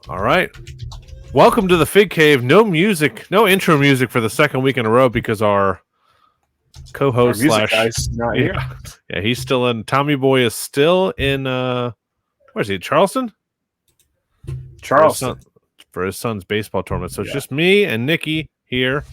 All right. Welcome to the Fig Cave. No music, no intro music for the second week in a row because our co-host music guy's not here. Yeah, he's still in. Tommy Boy is still in. Where is he? Charleston. For his son's baseball tournament. So it's just me and Nikki here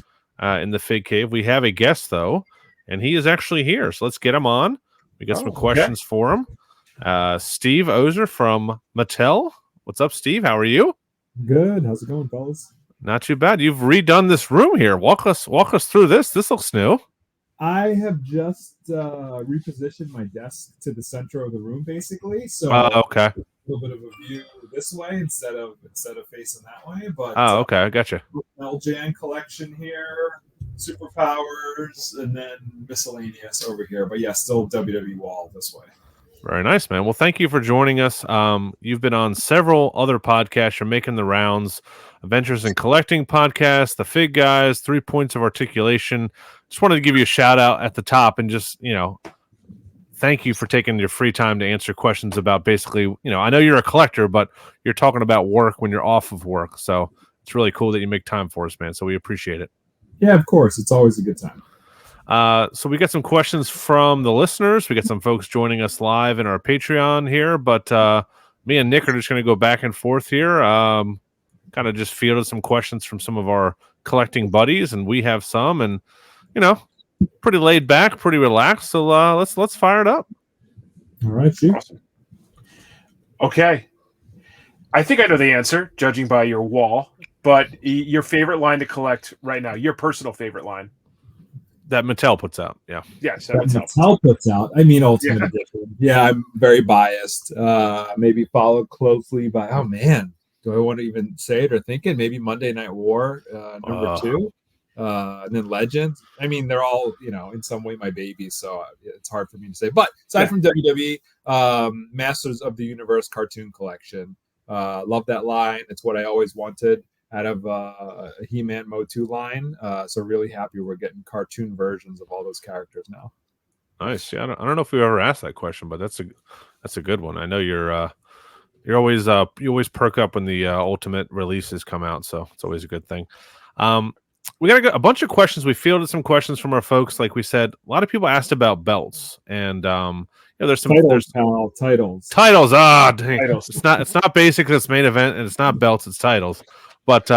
in the Fig Cave. We have a guest though, and he is actually here. So let's get him on. We got some questions for him. Steve Ozer from Mattel. What's up, Steve? How are you? Good. How's it going, fellas? Not too bad. You've redone this room here. Walk us through this. This looks new. I have just repositioned my desk to the center of the room, basically. So okay. A little bit of a view this way instead of facing that way. But okay, I gotcha. LJN collection here, superpowers, and then miscellaneous over here. But yeah, still WWE wall this way. Very nice, man. Well, thank you for joining us. You've been on several other podcasts. You're making the rounds. Adventures in Collecting podcast, the Fig Guys, 3 Points of Articulation. Just wanted to give you a shout out at the top and just, thank you for taking your free time to answer questions about basically, I know you're a collector, but you're talking about work when you're off of work. So it's really cool that you make time for us, man. So we appreciate it. Yeah, of course. It's always a good time. So we got some questions from the listeners. We got some folks joining us live in our Patreon here, but me and Nick are just going to go back and forth here. Kind of just fielded some questions from some of our collecting buddies, and we have some, and pretty laid back, pretty relaxed. So let's fire it up. All right, shoot. Awesome. Okay, I think I know the answer, judging by your wall. But your favorite line to collect right now, your personal favorite line. That Mattel puts out, yeah. Yes, Mattel puts out. I mean, Ultimate Edition. Yeah, I'm very biased. Maybe followed closely by, oh man, do I want to even say it or think it? Maybe Monday Night War, number 2. And then Legends. I mean, they're all, in some way my babies, so it's hard for me to say. But aside from WWE, Masters of the Universe cartoon collection. Love that line. It's what I always wanted out of a He-Man Motu line. So really happy we're getting cartoon versions of all those characters now. Nice. Yeah, I don't know if we ever asked that question, but that's a good one. I know you're always you always perk up when the Ultimate releases come out, so it's always a good thing. We got a bunch of questions. We fielded some questions from our folks. Like we said, a lot of people asked about belts, and there's some titles. Dang. Titles. It's not basic. It's main event, and it's not belts. It's titles. But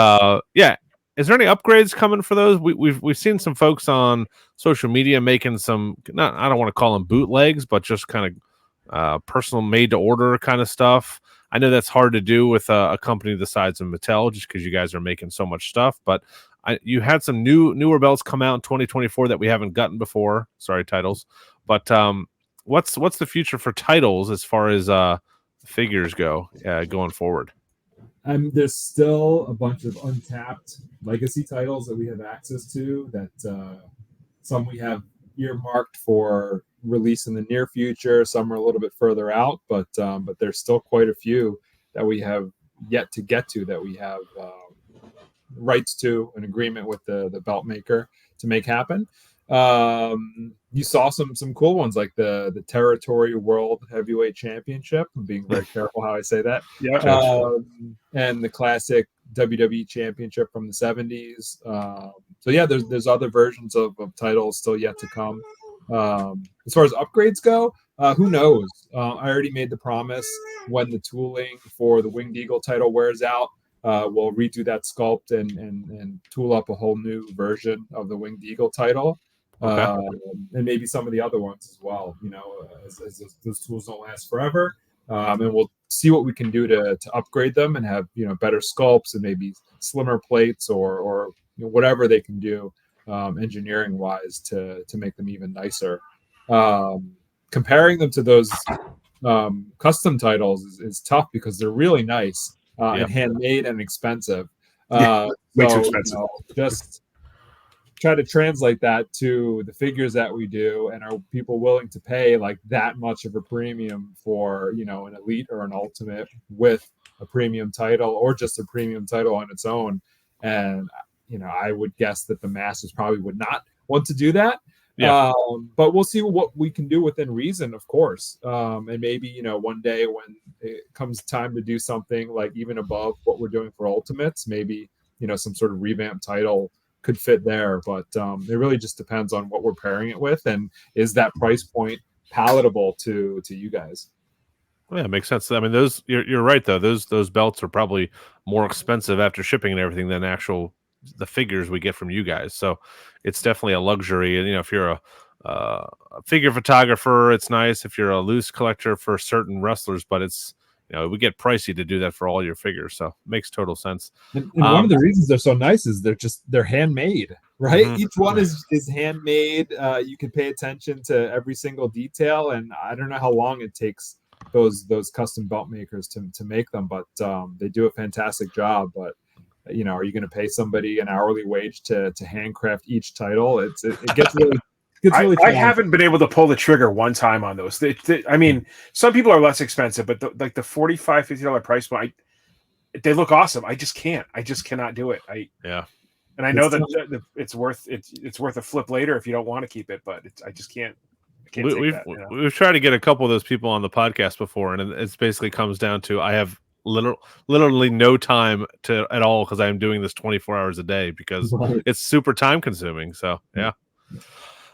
is there any upgrades coming for those? We've seen some folks on social media making some. I don't want to call them bootlegs, but just kind of personal made to order kind of stuff. I know that's hard to do with a company the size of Mattel, just because you guys are making so much stuff. But you had some newer belts come out in 2024 that we haven't gotten before. Sorry, titles. But what's the future for titles as far as figures go going forward? There's still a bunch of untapped legacy titles that we have access to that some we have earmarked for release in the near future. Some are a little bit further out, but there's still quite a few that we have yet to get to that we have rights to, an agreement with the belt maker to make happen. You saw some cool ones like the Territory World Heavyweight Championship. I'm being very careful how I say that. Yeah. And the classic WWE Championship from the 70s. So yeah, there's other versions of titles still yet to come. As far as upgrades go, who knows? I already made the promise when the tooling for the Winged Eagle title wears out, we'll redo that sculpt and tool up a whole new version of the Winged Eagle title. Okay. And maybe some of the other ones as well, as those tools don't last forever. And we'll see what we can do to upgrade them and have, better sculpts and maybe slimmer plates or whatever they can do engineering wise to make them even nicer. Comparing them to those custom titles is tough because they're really nice and handmade and expensive. Way too expensive. Just try to translate that to the figures that we do, and are people willing to pay like that much of a premium for an elite or an ultimate with a premium title or just a premium title on its own? And I would guess that the masses probably would not want to do that. Yeah. But we'll see what we can do within reason, of course. And maybe, one day when it comes time to do something like even above what we're doing for Ultimates, maybe, some sort of revamped title could fit there. But it really just depends on what we're pairing it with. And is that price point palatable to you guys? Yeah, it makes sense. I mean, you're right though. Those belts are probably more expensive after shipping and everything than the figures we get from you guys. So it's definitely a luxury. And if you're a figure photographer, it's nice. If you're a loose collector for certain wrestlers, but it's we get pricey to do that for all your figures. So it makes total sense. And one of the reasons they're so nice is they're handmade, right? Mm-hmm. Each one is handmade. You can pay attention to every single detail, and I don't know how long it takes those custom belt makers to make them, but they do a fantastic job. But are you going to pay somebody an hourly wage to handcraft each title? It gets really I haven't been able to pull the trigger one time on those. I mean, some people are less expensive, but the $45, $50 price point, they look awesome. I just can't. I just cannot do it. And I know that it's worth a flip later if you don't want to keep it, but I just can't. We've tried to get a couple of those people on the podcast before, and it basically comes down to I have literally no time at all because I'm doing this 24 hours a day because it's super time consuming. So yeah.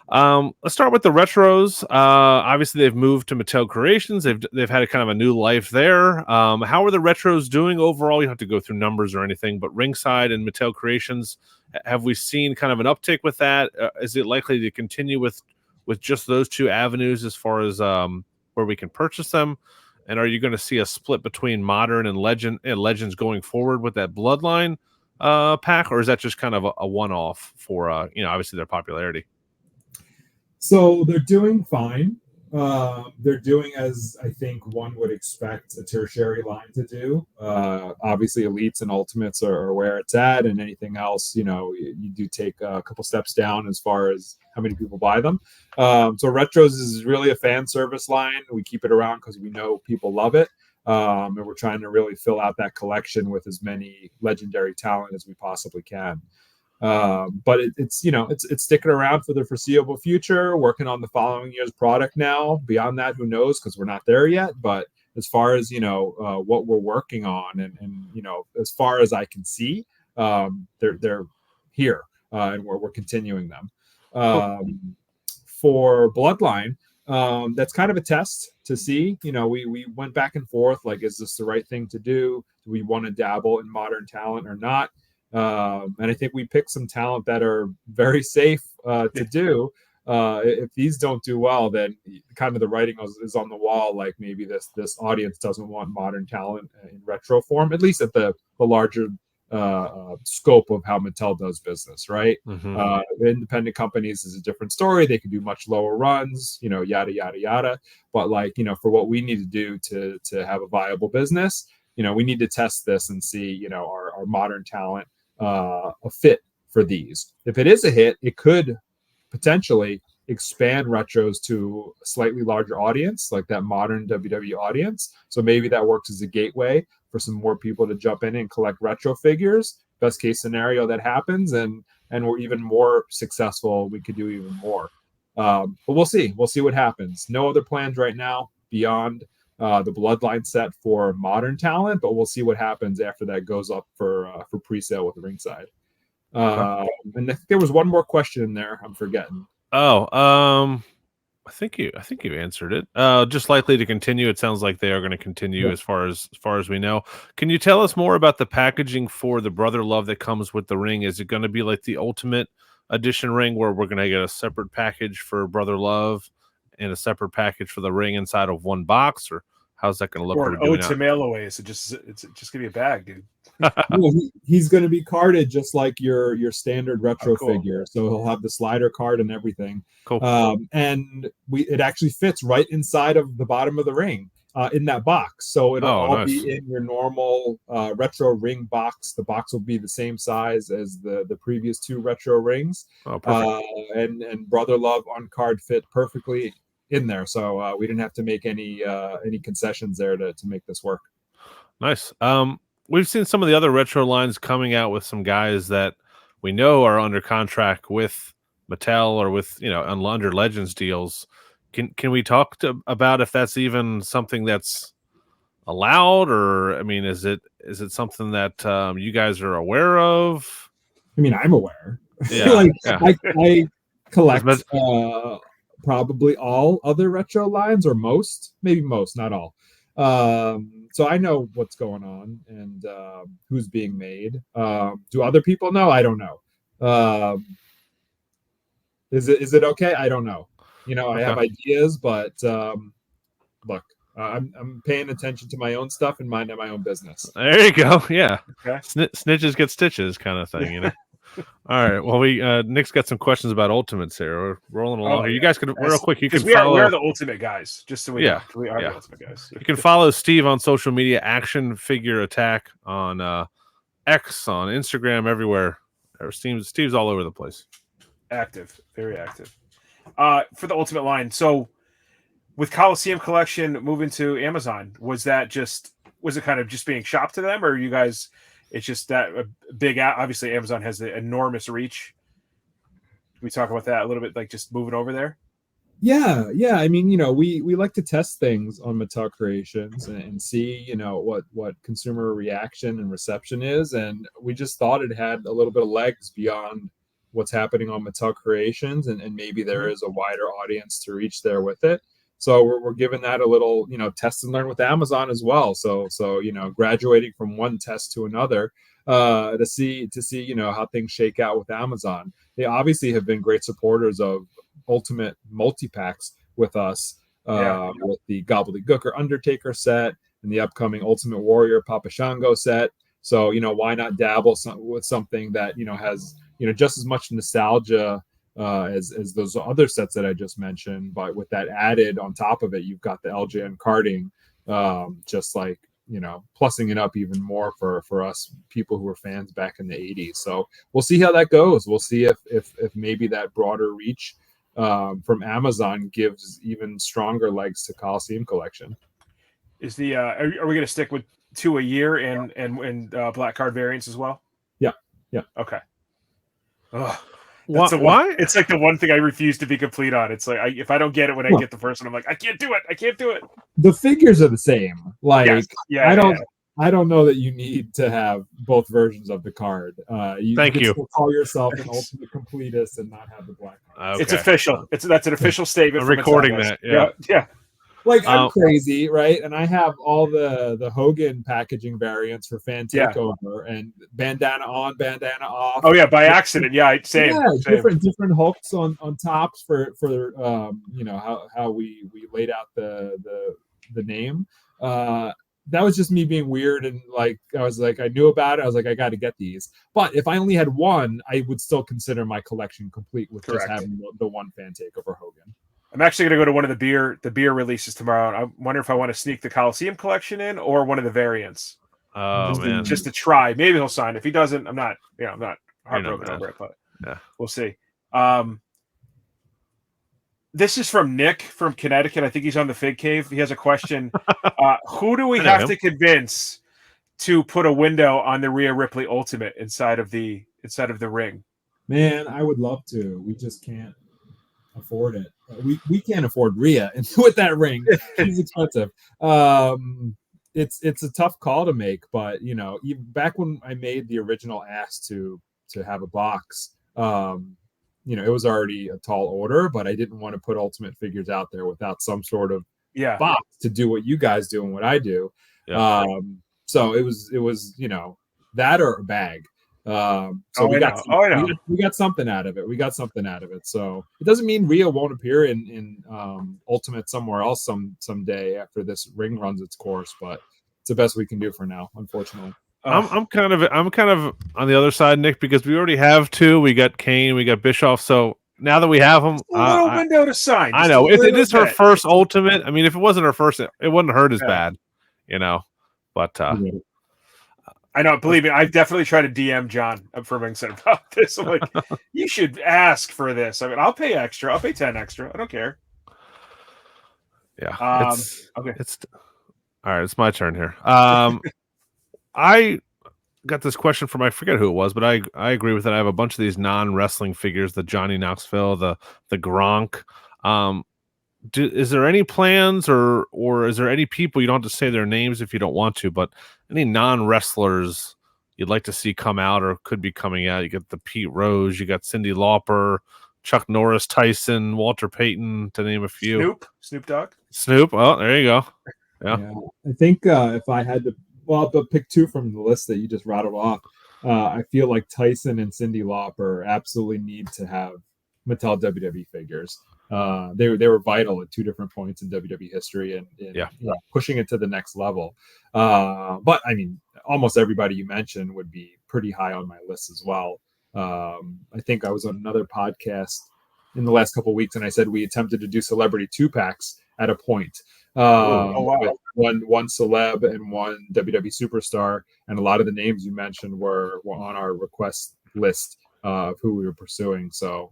Let's start with the retros. Obviously they've moved to Mattel Creations. They've had a kind of a new life there. How are the retros doing overall? You don't have to go through numbers or anything, but Ringside and Mattel Creations, have we seen kind of an uptick with that? Is it likely to continue with just those two avenues as far as where we can purchase them? And are you going to see a split between Modern and Legends going forward with that Bloodline pack, or is that just kind of a one-off for obviously their popularity? So they're doing fine. They're doing as I think one would expect a tertiary line to do. Obviously, elites and ultimates are where it's at, and anything else, you do take a couple steps down as far as how many people buy them. So retros is really a fan service line. We keep it around because we know people love it, and we're trying to really fill out that collection with as many legendary talent as we possibly can. But it's sticking around for the foreseeable future, working on the following year's product now. Beyond that, who knows, because we're not there yet. But as far as what we're working on and as far as I can see, they're here, and we're continuing them. For Bloodline, that's kind of a test to see. We went back and forth, like, is this the right thing to do? Do we want to dabble in modern talent or not? And I think we picked some talent that are very safe to do. If these don't do well, then kind of the writing is on the wall. Like maybe this audience doesn't want modern talent in retro form, at least at the larger scope of how Mattel does business, right? Mm-hmm. Independent companies is a different story. They can do much lower runs, yada yada yada. But for what we need to do to have a viable business, we need to test this and see, our modern talent a fit for these. If it is a hit, it could potentially expand retros to a slightly larger audience, like that modern WWE audience. So maybe that works as a gateway for some more people to jump in and collect retro figures. Best case scenario that happens, and we're even more successful, we could do even more. But we'll see what happens. No other plans right now beyond the Bloodline set for modern talent, but we'll see what happens after that goes up for pre-sale with Ringside. And I think there was one more question in there I'm forgetting. I think you answered it. Just likely to continue. It sounds like they are going to continue as far as we know. Can you tell us more about the packaging for the Brother Love that comes with the ring? Is it going to be like the Ultimate Edition ring where we're going to get a separate package for Brother Love and a separate package for the ring inside of one box, or how's that going to look? Or an ode to mail away. So it's just gonna be a bag, dude. Well, he's going to be carded just like your standard retro figure. So he'll have the slider card and everything. Cool. And it actually fits right inside of the bottom of the ring in that box. So it'll all be in your normal retro ring box. The box will be the same size as the previous two retro rings. Oh, perfect. And Brother Love on card fit perfectly in there. So we didn't have to make any concessions there to make this work. Nice. We've seen some of the other retro lines coming out with some guys that we know are under contract with Mattel or with under Legends deals. Can we talk about if that's even something that's allowed, or I mean, is it something that you guys are aware of? I mean, I'm aware. Yeah, like yeah. I collect probably all other retro lines, or maybe most, not all. So I know what's going on and who's being made. Do other people know? I don't know. Is it okay? I don't know. I have ideas, but look, I'm paying attention to my own stuff and minding my own business. There you go. Yeah. Okay. Snitches get stitches, kind of thing. All right. Well, Nick's got some questions about Ultimates here. We're rolling along here. You guys can real quick. You can follow. We are the Ultimate guys. Just so we know, we are the Ultimate guys. You can follow Steve on social media. Action Figure Attack on X, on Instagram, everywhere. Steve's all over the place. Active, very active. For the Ultimate line, so with Coliseum collection moving to Amazon, was it kind of just being shopped to them, or you guys? It's just that a big. Obviously, Amazon has the enormous reach. Can we talk about that a little bit, like just moving over there? Yeah. I mean, we like to test things on Mattel Creations and see, what consumer reaction and reception is, and we just thought it had a little bit of legs beyond what's happening on Mattel Creations, and maybe there is a wider audience to reach there with it. So we're giving that a little, test and learn with Amazon as well. So graduating from one test to another to see how things shake out with Amazon. They obviously have been great supporters of Ultimate multi-packs with us, with the Gobbledygooker Undertaker set and the upcoming Ultimate Warrior Papa Shango set. So why not dabble with something that has just as much nostalgia as those other sets that I just mentioned, but with that added on top of it, you've got the LJN carding, just like plussing it up even more for us people who were fans back in the 80s. So we'll see how that goes. We'll see if maybe that broader reach from Amazon gives even stronger legs to Coliseum collection. Is the are we going to stick with 2 a year and black card variants as well? Yeah. Okay. Ugh. Why? It's like the one thing I refuse to be complete on. It's like if I don't get it when I get the first one, I'm like, I can't do it. The figures are the same. Like, yes. I don't know that you need to have both versions of the card. You Thank you. Still call yourself an ultimate completist and not have the black card. Okay. It's official. That's an official statement. I'm recording that. Yeah. Like, I'm crazy, right? And I have all the Hogan packaging variants for Fan Takeover and bandana on, bandana off. Oh yeah, by accident. Yeah, same. Yeah, same. Different hooks on tops for how we laid out the name. That was just me being weird, and like I knew about it. I was like, I got to get these. But if I only had one, I would still consider my collection complete with just having the one Fan Takeover Hogan. I'm actually going to go to one of the beer releases tomorrow. I wonder if I want to sneak the Coliseum collection in or one of the variants. Just to try. Maybe he'll sign. If he doesn't, I'm not heartbroken over it, but we'll see. This is from Nick from Connecticut. I think he's on the Fig Cave. He has a question. Who do we have to convince to put a window on the Rhea Ripley Ultimate inside of the ring? Man, I would love to. We just can't afford it. We can't afford Rhea with that ring. She's expensive. It's a tough call to make, but even back when I made the original ask to have a box, it was already a tall order, but I didn't want to put Ultimate Figures out there without some sort of box to do what you guys do and what I do. So it was that or a bag. We got something out of it. So it doesn't mean Rhea won't appear in Ultimate somewhere else someday after this ring runs its course, but it's the best we can do for now, unfortunately. I'm kind of on the other side, Nick, because we already have two. We got Kane, we got Bischoff. So now that we have them, a little window to sign. I know it is her first Ultimate. I mean, if it wasn't her first, it wouldn't hurt as bad, But I know. Believe me, I've definitely tried to DM John from Ringside about this. I'm like, you should ask for this. I mean, I'll pay extra. I'll pay 10 extra. I don't care. Yeah. It's all right. It's my turn here. got this question from, I forget who it was, but I agree with it. I have a bunch of these non-wrestling figures, the Johnny Knoxville, the Gronk. Is there any plans or is there any people, you don't have to say their names if you don't want to, but any non-wrestlers you'd like to see come out or could be coming out? You got the Pete Rose, you got Cyndi Lauper, Chuck Norris, Tyson, Walter Payton, to name a few. Snoop Dogg. Snoop. Oh, there you go. Yeah. I think if I had to, well, I'll pick two from the list that you just rattled off. I feel like Tyson and Cyndi Lauper absolutely need to have Mattel WWE figures. They were vital at two different points in WWE history and pushing it to the next level. But I mean, almost everybody you mentioned would be pretty high on my list as well. I think I was on another podcast in the last couple of weeks, and I said we attempted to do celebrity 2-packs at a point. With one celeb and one WWE superstar, and a lot of the names you mentioned were on our request list of who we were pursuing. So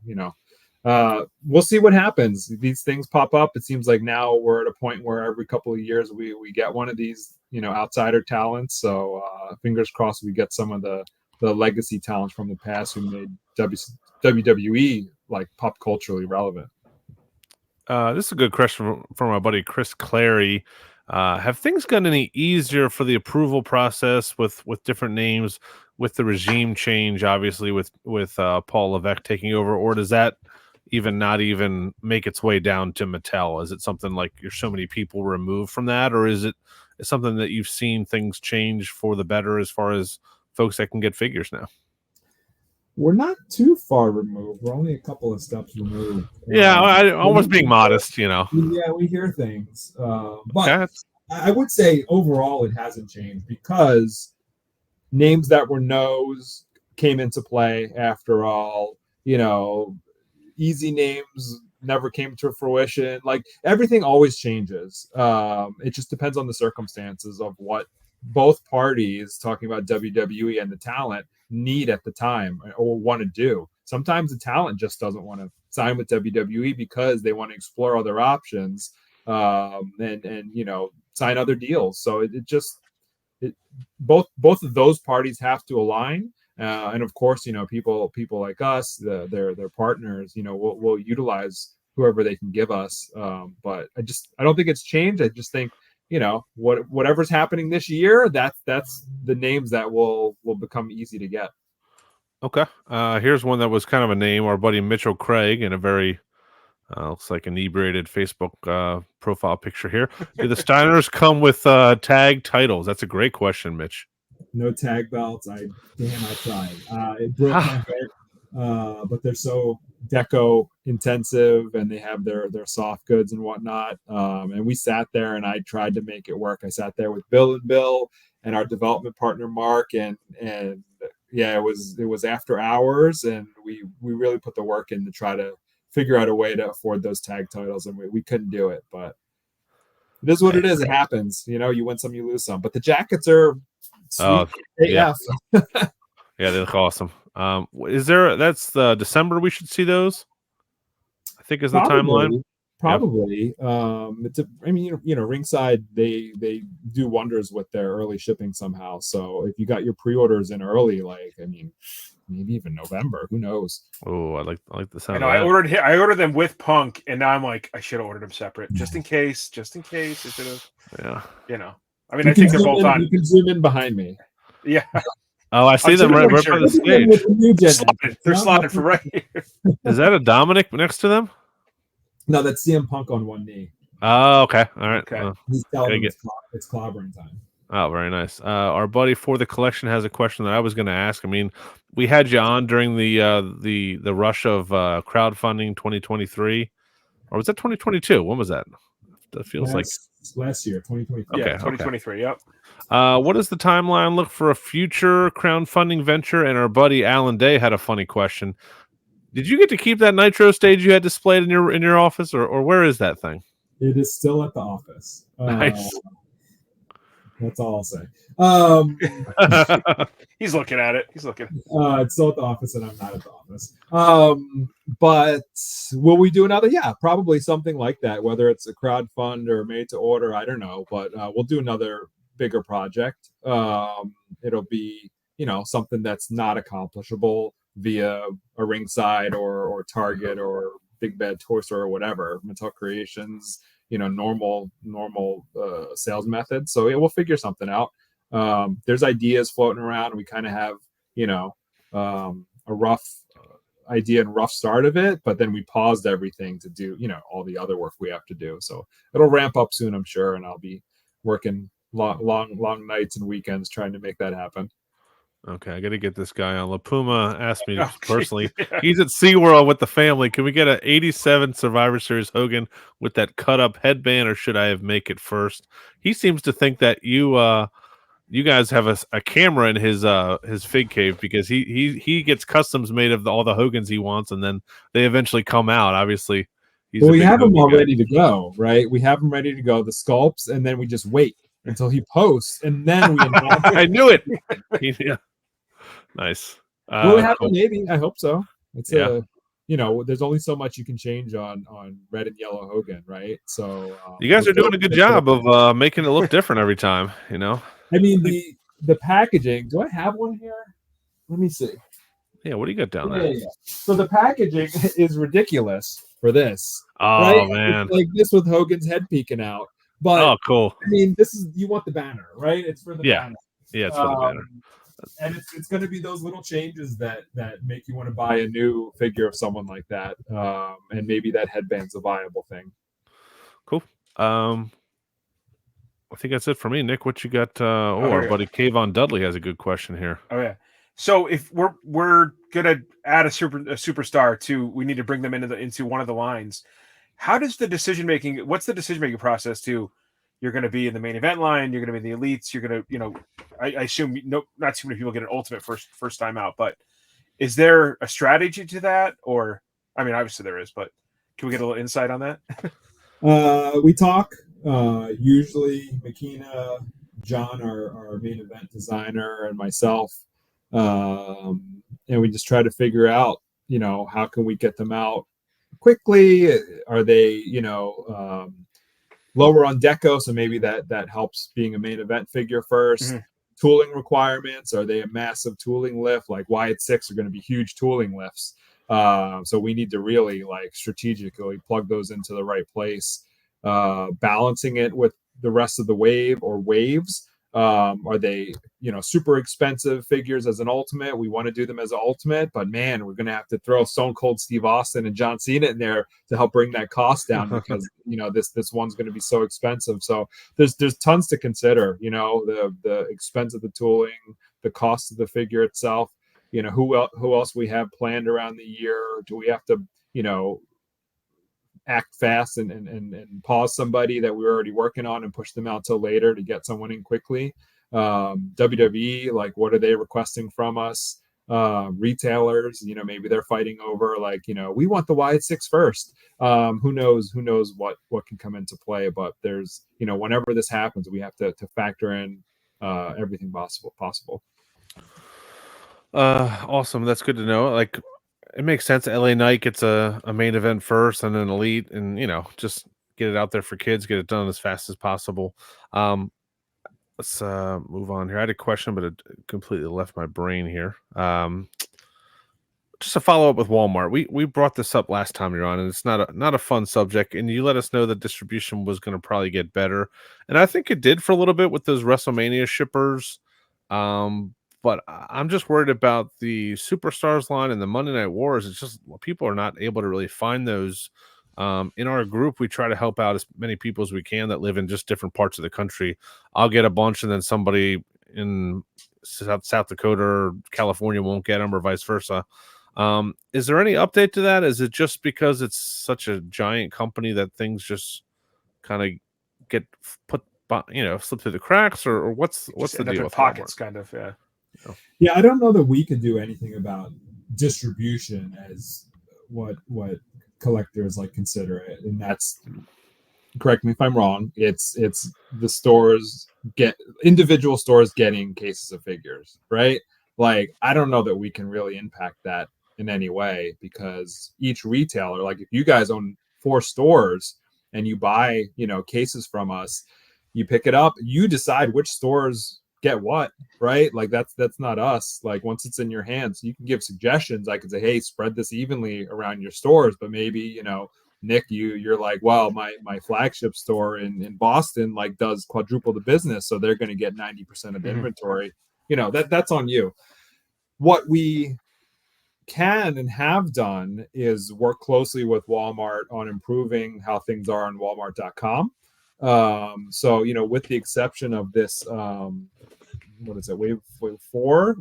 we'll see what happens. These things pop up. It seems like now we're at a point where every couple of years we get one of these outsider talents. So fingers crossed we get some of the legacy talents from the past who made WWE like pop culturally relevant. This is a good question from my buddy Chris Clary. Have things gotten any easier for the approval process with different names, with the regime change, obviously with Paul Levesque taking over, or does that not even make its way down to Mattel? Is it something like you're so many people removed from that, or is it something that you've seen things change for the better as far as folks that can get figures now? We're not too far removed. We're only a couple of steps removed. Yeah, I almost being modest, Yeah, we hear things. But I would say overall it hasn't changed because names that were no's came into play after all. Easy names never came to fruition. Like everything always changes. It just depends on the circumstances of what both parties, talking about WWE and the talent, need at the time or want to do. Sometimes the talent just doesn't want to sign with WWE because they want to explore other options and sign other deals. So both of those parties have to align. And of course, people like us, their partners, will utilize whoever they can give us. But I don't think it's changed. I just think, whatever's happening this year, that's the names that will become easy to get. Okay. Here's one that was kind of a name. Our buddy Mitchell Craig in a very looks like inebriated Facebook profile picture here. Do the Steiners come with tag titles? That's a great question, Mitch. No tag belts. I tried. It broke my heart. But they're so deco intensive and they have their soft goods and whatnot. And we sat there and I tried to make it work. I sat there with Bill and our development partner Mark and yeah, it was after hours and we really put the work in to try to figure out a way to afford those tag titles, and we couldn't do it, but it is what it is. It happens. You win some, you lose some. But the jackets are sweet. Yeah. Yeah, they look awesome. Is there? That's the December. We should see those. I think is the timeline. Probably. Ringside they do wonders with their early shipping somehow. So if you got your pre-orders in early, maybe even November, who knows? Oh, I like the sound. I ordered them with Punk, and now I'm like, I should have ordered them separate, just in case. I should have. Yeah. I mean, I think they're both on. You can zoom in behind me. Yeah. Oh, I see them right by the stage. They're slotted for right here. Is that a Dominic next to them? No, that's CM Punk on one knee. Oh, okay. All right. Okay. He's telling me it's clobbering time. Oh, very nice. Our buddy for the collection has a question that I was going to ask. I mean, we had you on during the rush of crowdfunding 2023, or was that 2022? When was that? That feels like last year, 2023. Okay, 2023. Yep. What does the timeline look for a future crowdfunding venture? And our buddy Alan Day had a funny question. Did you get to keep that Nitro stage you had displayed in your office, or where is that thing? It is still at the office. Nice. That's all I'll say. He's looking at it. It's still at the office, and I'm not at the office. But will we do another? Yeah, probably something like that. Whether it's a crowdfund or made to order, I don't know. But we'll do another bigger project. It'll be something that's not accomplishable via a Ringside or Target or Big Bad Toy Store or whatever, Mattel Creations, normal sales methods. So we'll figure something out. There's ideas floating around. We kind of have, a rough idea and rough start of it, but then we paused everything to do, all the other work we have to do. So it'll ramp up soon, I'm sure, and I'll be working long nights and weekends trying to make that happen. Okay, I got to get this guy on. La Puma asked me personally. He's at SeaWorld with the family. Can we get an 87 Survivor Series Hogan with that cut-up headband, or should I have make it first? He seems to think that you guys have a camera in his fig cave, because he gets customs made of all the Hogans he wants, and then they eventually come out. Obviously, we have them all ready to go, right? We have them ready to go, the sculpts, and then we just wait until he posts, and then we announce I knew it. Yeah. Nice. Will it happen? Maybe. I hope so. It's there's only so much you can change on red and yellow Hogan, right? So you guys are doing a good job of making it look different every time. I mean, the packaging. Do I have one here? Let me see. Yeah, what do you got down there? Yeah. So the packaging is ridiculous for this. Oh, right? man, it's like this with Hogan's head peeking out. But oh, cool. I mean, you want the banner, right? It's for the banner. Yeah, it's for the banner. And it's going to be those little changes that make you want to buy a new figure of someone like that, and maybe that headband's a viable thing. Cool. I think that's it for me. Nick, what you got? Our buddy Kayvon Dudley has a good question here. Oh yeah. So if we're gonna add a superstar we need to bring them into one of the lines. How does the decision making? What's the decision making process to? You're going to be in the main event line. You're going to be in the elites. You're going to, I assume not too many people get an ultimate first time out, but is there a strategy to that? Or, I mean, obviously there is, but can we get a little insight on that? We talk, usually Makina, John, our main event designer, and myself. And we just try to figure out, how can we get them out quickly? Are they, lower on deco, so maybe that helps being a main event figure first. Mm-hmm. Tooling requirements, are they a massive tooling lift? Like Wyatt 6 are going to be huge tooling lifts, so we need to really strategically plug those into the right place. Balancing it with the rest of the wave or waves. Are they super expensive figures as an ultimate? We want to do them as an ultimate, but man, we're going to have to throw Stone Cold Steve Austin and John Cena in there to help bring that cost down, because this one's going to be so expensive. So there's tons to consider. The expense of the tooling, the cost of the figure itself. Who else we have planned around the year? Do we have to act fast and pause somebody that we're already working on and push them out till later to get someone in quickly? WWE, what are they requesting from us? Retailers, maybe they're fighting over we want the Wyatt 6 first. Who knows what can come into play, but there's whenever this happens, we have to factor in everything possible. Awesome, that's good to know. It makes sense. LA Knight gets a main event first and then elite, and just get it out there for kids, get it done as fast as possible. Let's move on here. I had a question, but it completely left my brain here. Just a follow up with Walmart. We brought this up last time you're on, and it's not a fun subject. And you let us know that distribution was going to probably get better, and I think it did for a little bit with those WrestleMania shippers. But I'm just worried about the Superstars line and the Monday Night Wars. It's just people are not able to really find those. In our group, we try to help out as many people as we can that live in just different parts of the country. I'll get a bunch, and then somebody in South Dakota or California won't get them, or vice versa. Is there any update to that? Is it just because it's such a giant company that things just kind of get put, slip through the cracks, or what's the deal with pockets, Walmart? Kind of, yeah. Yeah, I don't know that we could do anything about distribution as what collectors consider it, and that's, correct me if I'm wrong, it's the stores individual stores getting cases of figures, right? I don't know that we can really impact that in any way, because each retailer, if you guys own 4 stores and you buy cases from us, you pick it up, you decide which stores get what, right? Like that's not us. Like once it's in your hands, you can give suggestions. I could say, hey, spread this evenly around your stores, but maybe, you know, Nick, you're like, well, my flagship store in Boston like does quadruple the business, so they're going to get 90% of the inventory. You know, that's on you. What we can and have done is work closely with Walmart on improving how things are on Walmart.com. So, you know, with the exception of this, what is it, wave 4,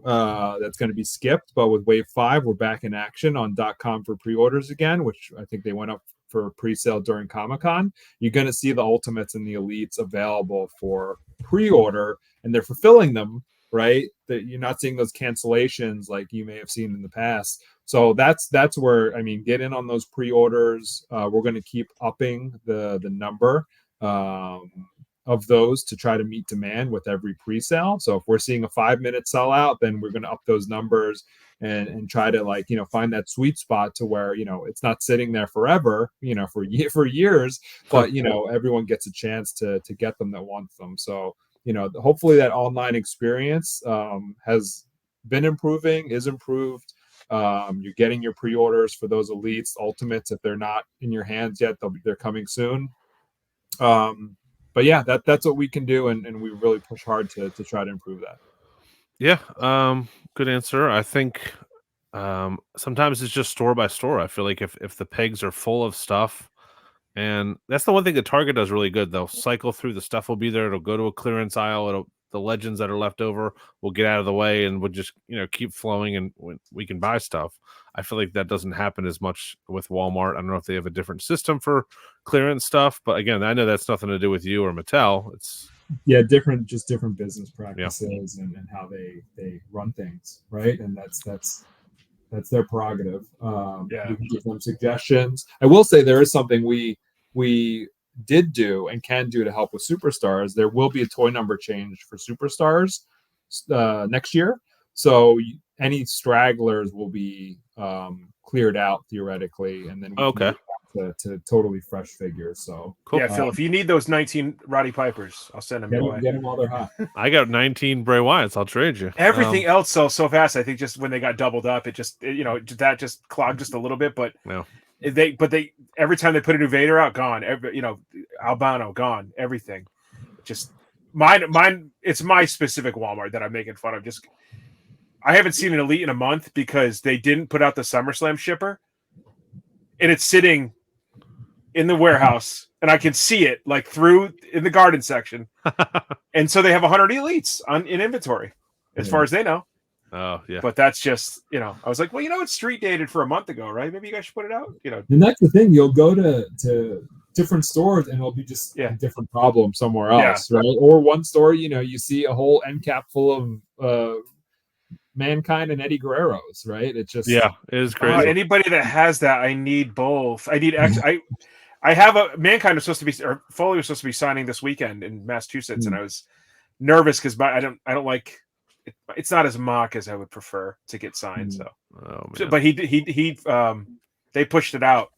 that's going to be skipped, but with wave 5, we're back in action on .com for pre-orders again, which I think they went up for pre-sale during Comic-Con. You're going to see the Ultimates and the Elites available for pre-order, and they're fulfilling them, right? That you're not seeing those cancellations like you may have seen in the past. So that's where, I mean, get in on those pre-orders. We're going to keep upping the number of those to try to meet demand with every pre-sale. So if we're seeing a 5-minute sellout, then we're going to up those numbers and try to, like, you know, find that sweet spot to where, you know, it's not sitting there forever, you know, for years, but, you know, everyone gets a chance to get them that wants them. So, you know, hopefully that online experience has been improving, is improved. You're getting your pre-orders for those Elites, Ultimates. If they're not in your hands yet, they're coming soon. But yeah, that's what we can do, and we really push hard to try to improve that. Yeah, good answer. I think sometimes it's just store by store. I feel like if the pegs are full of stuff, and that's the one thing that Target does really good. They'll cycle through, the stuff will be there. It'll go to a clearance aisle. The legends that are left over will get out of the way, and we'll just, you know, keep flowing, and we can buy stuff. I feel like that doesn't happen as much with Walmart. I don't know if they have a different system for clearance stuff, but again, I know that's nothing to do with you or Mattel. It's different business practices and how they run things, right? And that's their prerogative. We can give them suggestions. I will say there is something we did do and can do to help with Superstars. There will be a toy number change for Superstars next year. So any stragglers will be cleared out theoretically, and then we can get back to totally fresh figures. So cool. Yeah, Phil, if you need those 19 Roddy Pipers, I'll send them your way. Get them while they're hot. I got 19 Bray Wyatts. I'll trade you. Everything else sells so fast. I think just when they got doubled up, it just, you know, that just clogged just a little bit. But no. They every time they put a new Vader out, gone. You know, Albano, gone. Everything. Just mine. It's my specific Walmart that I'm making fun of. Just, I haven't seen an Elite in a month because they didn't put out the SummerSlam shipper, and it's sitting in the warehouse, and I can see it like through in the garden section, and so they have 100 Elites in inventory, as far as they know. Oh yeah, but that's just, you know, I was like, well, you know, it's street dated for a month ago, right? Maybe you guys should put it out, you know. And that's the thing, you'll go to different stores and it'll be just a different problem somewhere else, right? Or one store, you know, you see a whole end cap full of Mankind and Eddie Guerrero's, right? It's just it is crazy. Anybody that has that, I need both. I need I have a Mankind was supposed to be, or Foley was supposed to be signing this weekend in Massachusetts, and I was nervous because I don't like. It's not as mock as I would prefer to get signed. So, but they pushed it out,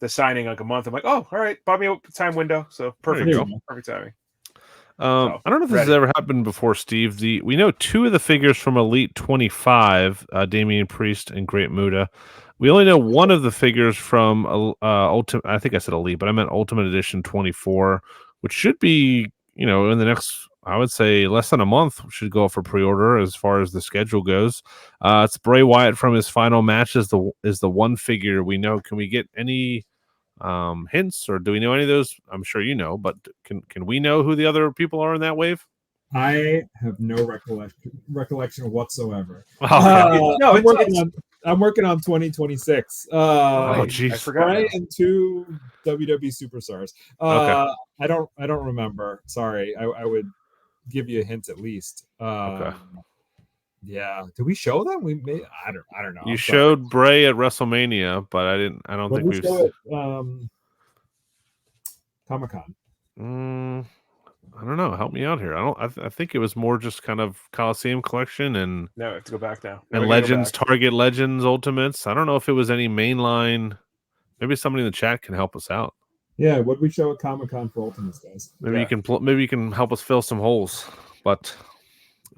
the signing, like a month. I'm like, oh, all right, bought me a time window, so perfect timing. I don't know if this has ever happened before, Steve. We know 2 of the figures from Elite 25, Damian Priest and Great Muta. We only know 1 of the figures from Ultimate. I think I said Elite, but I meant Ultimate Edition 24, which should be, you know, in the next, I would say, less than a month, should go for pre-order as far as the schedule goes. It's Bray Wyatt from his final match is the one figure we know. Can we get any hints, or do we know any of those? I'm sure you know, but can we know who the other people are in that wave? I have no recollection whatsoever. I'm working on 2026. Oh, geez. I forgot. Right, and 2 WWE Superstars. I don't remember. Sorry, I would give you a hint at least. Yeah, did we show them? We may. I don't know. You showed Bray at WrestleMania, but I don't think we've show it. Comic-Con. I don't know. Help me out here. I think it was more just kind of Coliseum collection and no, I have to go back now. And Legends, Target Legends, Ultimates. I don't know if it was any mainline. Maybe somebody in the chat can help us out. Yeah, what we show at Comic-Con for Ultimates, guys? Maybe you can help us fill some holes. But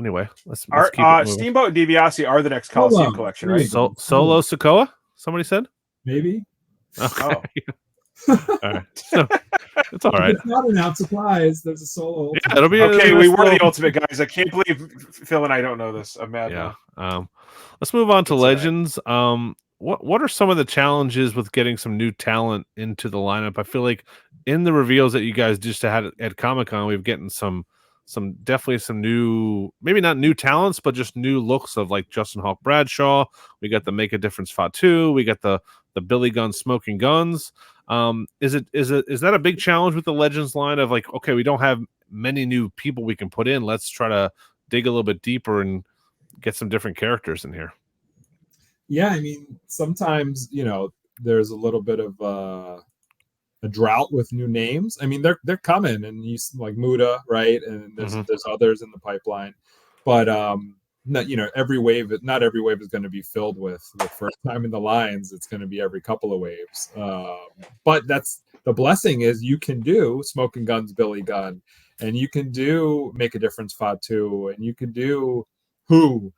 anyway, let's Our keep it moving. Steamboat and DiBiase are the next Coliseum collection, right? Solo Sokoa. Somebody said. Maybe. Okay. Oh. All right. So, it's all right. It's not an out supplies. There's a solo. Yeah, it'll be Okay, it'll we be were slow. the ultimate guys. I can't believe Phil and I don't know this. I'm mad Yeah. now. Let's move on to It's Legends. What are some of the challenges with getting some new talent into the lineup? I feel like in the reveals that you guys just had at Comic-Con, we've gotten some definitely some new, maybe not new talents, but just new looks of like Justin Hawk Bradshaw. We got the Make a Difference Fatu. We got the Billy Gunn Smoking Guns. Is that a big challenge with the Legends line of like, okay, we don't have many new people we can put in. Let's try to dig a little bit deeper and get some different characters in here. Yeah, I mean, sometimes there's a little bit of a drought with new names. I mean, they're coming, and you like Muta, right? And there's others in the pipeline, but not every wave. Not every wave is going to be filled with first time in the lines. It's going to be every couple of waves. But that's the blessing is you can do Smoking Guns, Billy Gunn, and you can do Make a Difference Fatu, and you can do and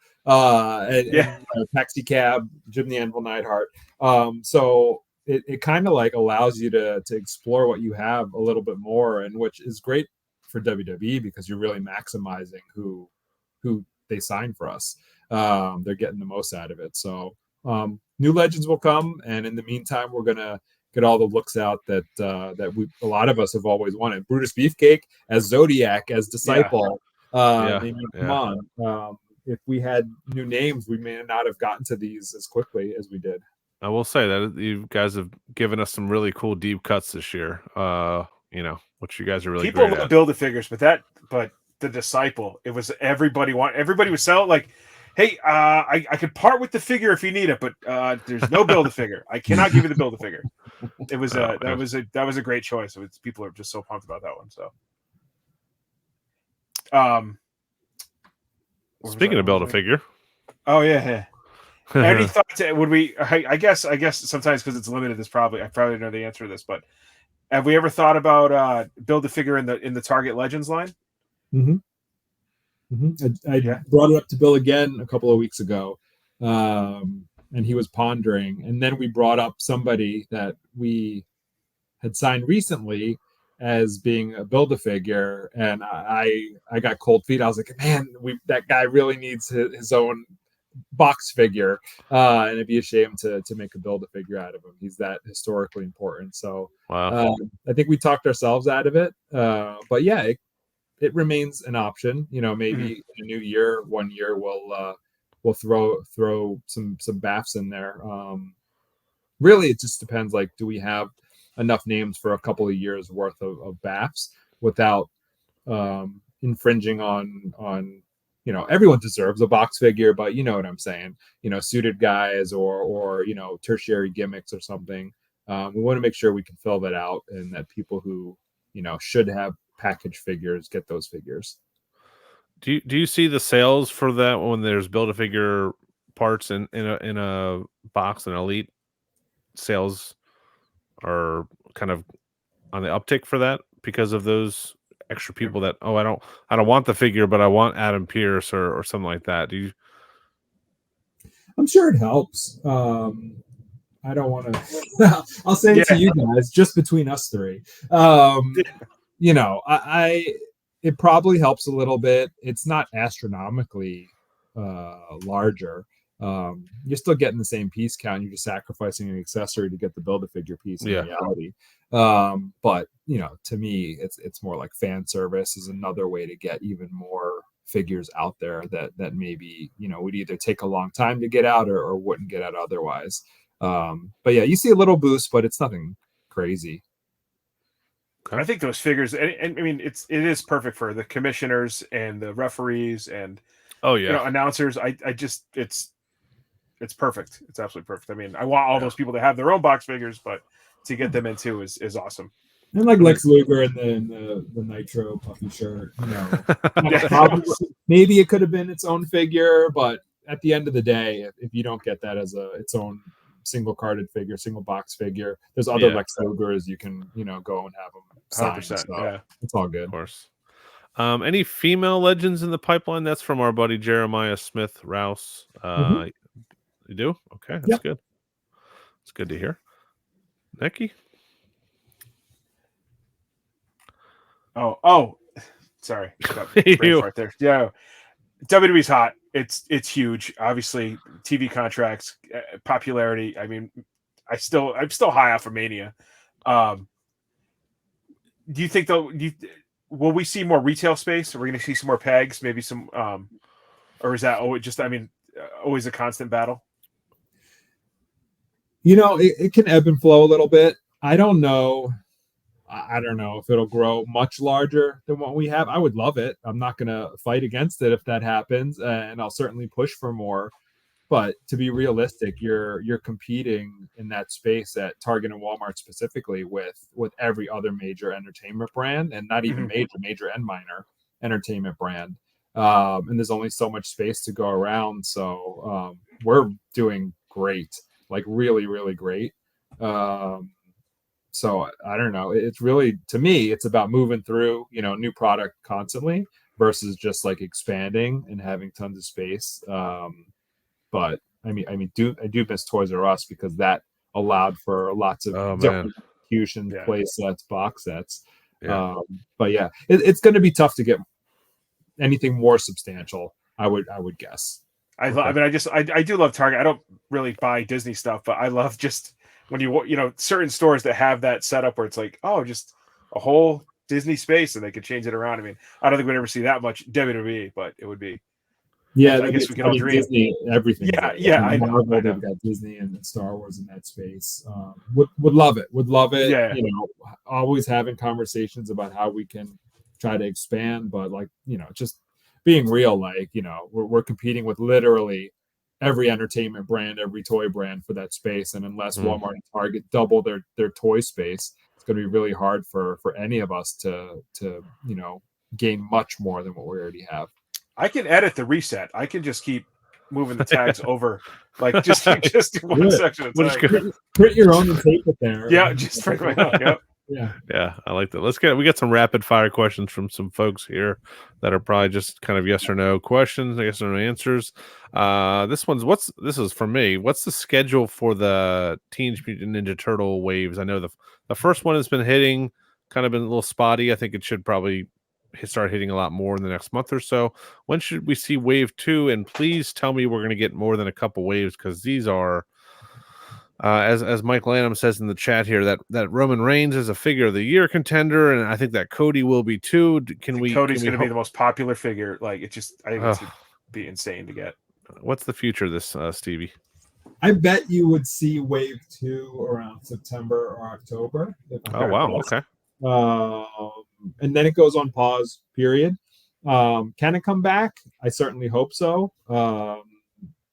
Taxi Cab, Jim the Anvil Neidhart. So it kind of like allows you to explore what you have a little bit more, and which is great for WWE because you're really maximizing who they sign for us. They're getting the most out of it. So new legends will come, and in the meantime, we're gonna get all the looks out that a lot of us have always wanted. Brutus Beefcake as Zodiac, as Disciple. I mean, come on. If we had new names, we may not have gotten to these as quickly as we did. I will say that you guys have given us some really cool deep cuts this year. Which you guys are really people great at. Build-A-Figures, but the Disciple, it was everybody was selling like, hey, I could part with the figure if you need it, but there's no Build-A-Figure. I cannot give you the Build-A-Figure. It was that was a great choice. People are just so pumped about that one. So, speaking of Build-A-Figure, oh yeah. Any thoughts? Would we? I guess sometimes because it's limited. I probably know the answer to this, but have we ever thought about Build-A-Figure in the Target Legends line? Mm-hmm. I brought it up to Bill again a couple of weeks ago, and he was pondering. And then we brought up somebody that we had signed recently as being a Build-A-Figure, and I got cold feet. I was like, man, that guy really needs his own box figure, and it'd be a shame to make a Build-A-Figure out of him. He's that historically important. So wow. I think we talked ourselves out of it, but yeah, it remains an option. Maybe in a new year, 1 year we'll throw some BAFs in there. Really, it just depends. Like, do we have enough names for a couple of years worth of BAFs without infringing on everyone deserves a box figure, but you know what I'm saying, suited guys or tertiary gimmicks or something. We want to make sure we can fill that out, and that people who should have package figures get those figures. Do you see the sales for that when there's Build-A-Figure parts in a box, and Elite sales are kind of on the uptick for that because of those extra people that I don't want the figure, but I want Adam Pearce or something like that. I'm sure it helps. I don't want to I'll say it to you guys, just between us three. It probably helps a little bit. It's not astronomically larger. You're still getting the same piece count. You're just sacrificing an accessory to get the Build-A-Figure piece in reality. But to me, it's more like fan service is another way to get even more figures out there that maybe would either take a long time to get out or wouldn't get out otherwise. But yeah, you see a little boost, but it's nothing crazy. I think those figures, and I mean, it is perfect for the commissioners and the referees and announcers. It's perfect. It's absolutely perfect. I mean, I want all those people to have their own box figures, but to get them in too is awesome. And like Lex Luger in the Nitro puffy shirt, maybe it could have been its own figure, but at the end of the day, if you don't get that as its own single carded figure, single box figure, there's other Lex Lugers you can go and have them signed. So it's all good. Of course. Any female legends in the pipeline? That's from our buddy Jeremiah Smith Rouse. You do? Okay, that's good. It's good to hear. Nikki? Oh, sorry. Right there. Yeah. WWE's hot. It's huge. Obviously, TV contracts, popularity. I mean, I'm still high off of Mania. Do you think though? Will we see more retail space? Are we going to see some more pegs? Maybe some, or is that always a constant battle? It can ebb and flow a little bit. I don't know if it'll grow much larger than what we have. I would love it. I'm not going to fight against it if that happens, and I'll certainly push for more. But to be realistic, you're competing in that space at Target and Walmart specifically with every other major entertainment brand, and not even major and minor entertainment brand. And there's only so much space to go around. So we're doing great, like really, really great. So I don't know. It's really, to me, it's about moving through, new product constantly versus just like expanding and having tons of space. But I do miss Toys R Us because that allowed for lots of different executions, play sets, box sets. Yeah. But yeah, it's going to be tough to get anything more substantial. I would guess. I do love Target. I don't really buy Disney stuff, but I love just when certain stores that have that setup where it's like, oh, just a whole Disney space and they could change it around. I mean, I don't think we'd ever see that much WWE, but it would be. Yeah, I guess we can all dream. Disney, everything. Yeah, I know. They've got Disney and Star Wars in that space. Would love it. Would love it. Yeah. Always having conversations about how we can try to expand, but just being real, we're competing with literally every entertainment brand, every toy brand for that space. And unless Walmart and Target double their toy space, it's going to be really hard for any of us to gain much more than what we already have. I can edit the reset. I can just keep moving the tags over, like just one section. Print your own and tape it there. Yeah, just print my own. Yep. Yeah, I like that. We got some rapid fire questions from some folks here that are probably just kind of yes or no questions, yes or no answers. This is for me. What's the schedule for the Teenage Mutant Ninja Turtle waves? I know the first one has been hitting, kind of been a little spotty. I think it should probably start hitting a lot more in the next month or so. When should we see wave 2? And please tell me we're going to get more than a couple waves, because these are as Mike Lanham says in the chat here, that Roman Reigns is a figure of the year contender, and I think that Cody will be too. Cody's going to be the most popular figure. Like, I think it's going to be insane to get. What's the future of this, Stevie? I bet you would see wave 2 around September or October. Oh wow, okay. And then it goes on pause, period. Can it come back? I certainly hope so.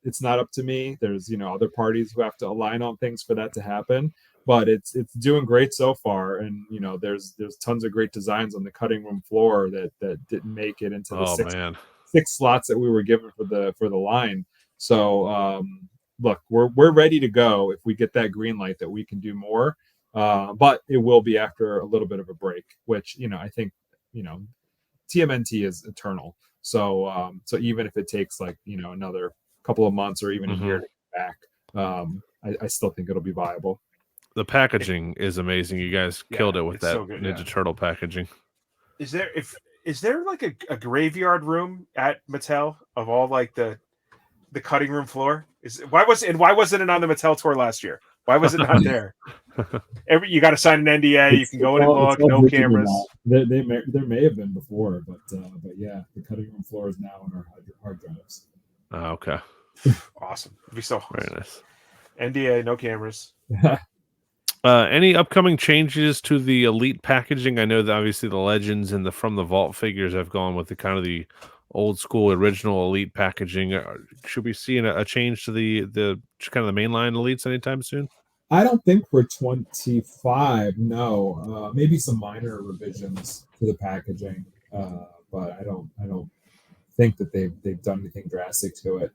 It's not up to me. There's other parties who have to align on things for that to happen, but it's doing great so far. And there's tons of great designs on the cutting room floor that didn't make it into the six slots that we were given for the line. So look, we're ready to go if we get that green light that we can do more. But it will be after a little bit of a break, which I think TMNT is eternal. So even if it takes another couple of months or even a year to get back, I still think it'll be viable. The packaging is amazing. You guys killed it with that so good, Ninja Turtle packaging. Is there like a graveyard room at Mattel of all like the cutting room floor? Why wasn't it on the Mattel tour last year? Why was it not there? You got to sign an NDA. You can go in and look. No cameras. There may have been before, but yeah, the cutting room floor is now on our hard drives. Oh, okay. Awesome. It'd be so awesome. Very nice. NDA, no cameras. Any upcoming changes to the Elite packaging? I know that obviously the Legends and the From the Vault figures have gone with the kind of the old school original Elite packaging. Should we see a change to the kind of the mainline Elites anytime soon? I don't think for 25. No, maybe some minor revisions to the packaging, but I don't think that they've done anything drastic to it.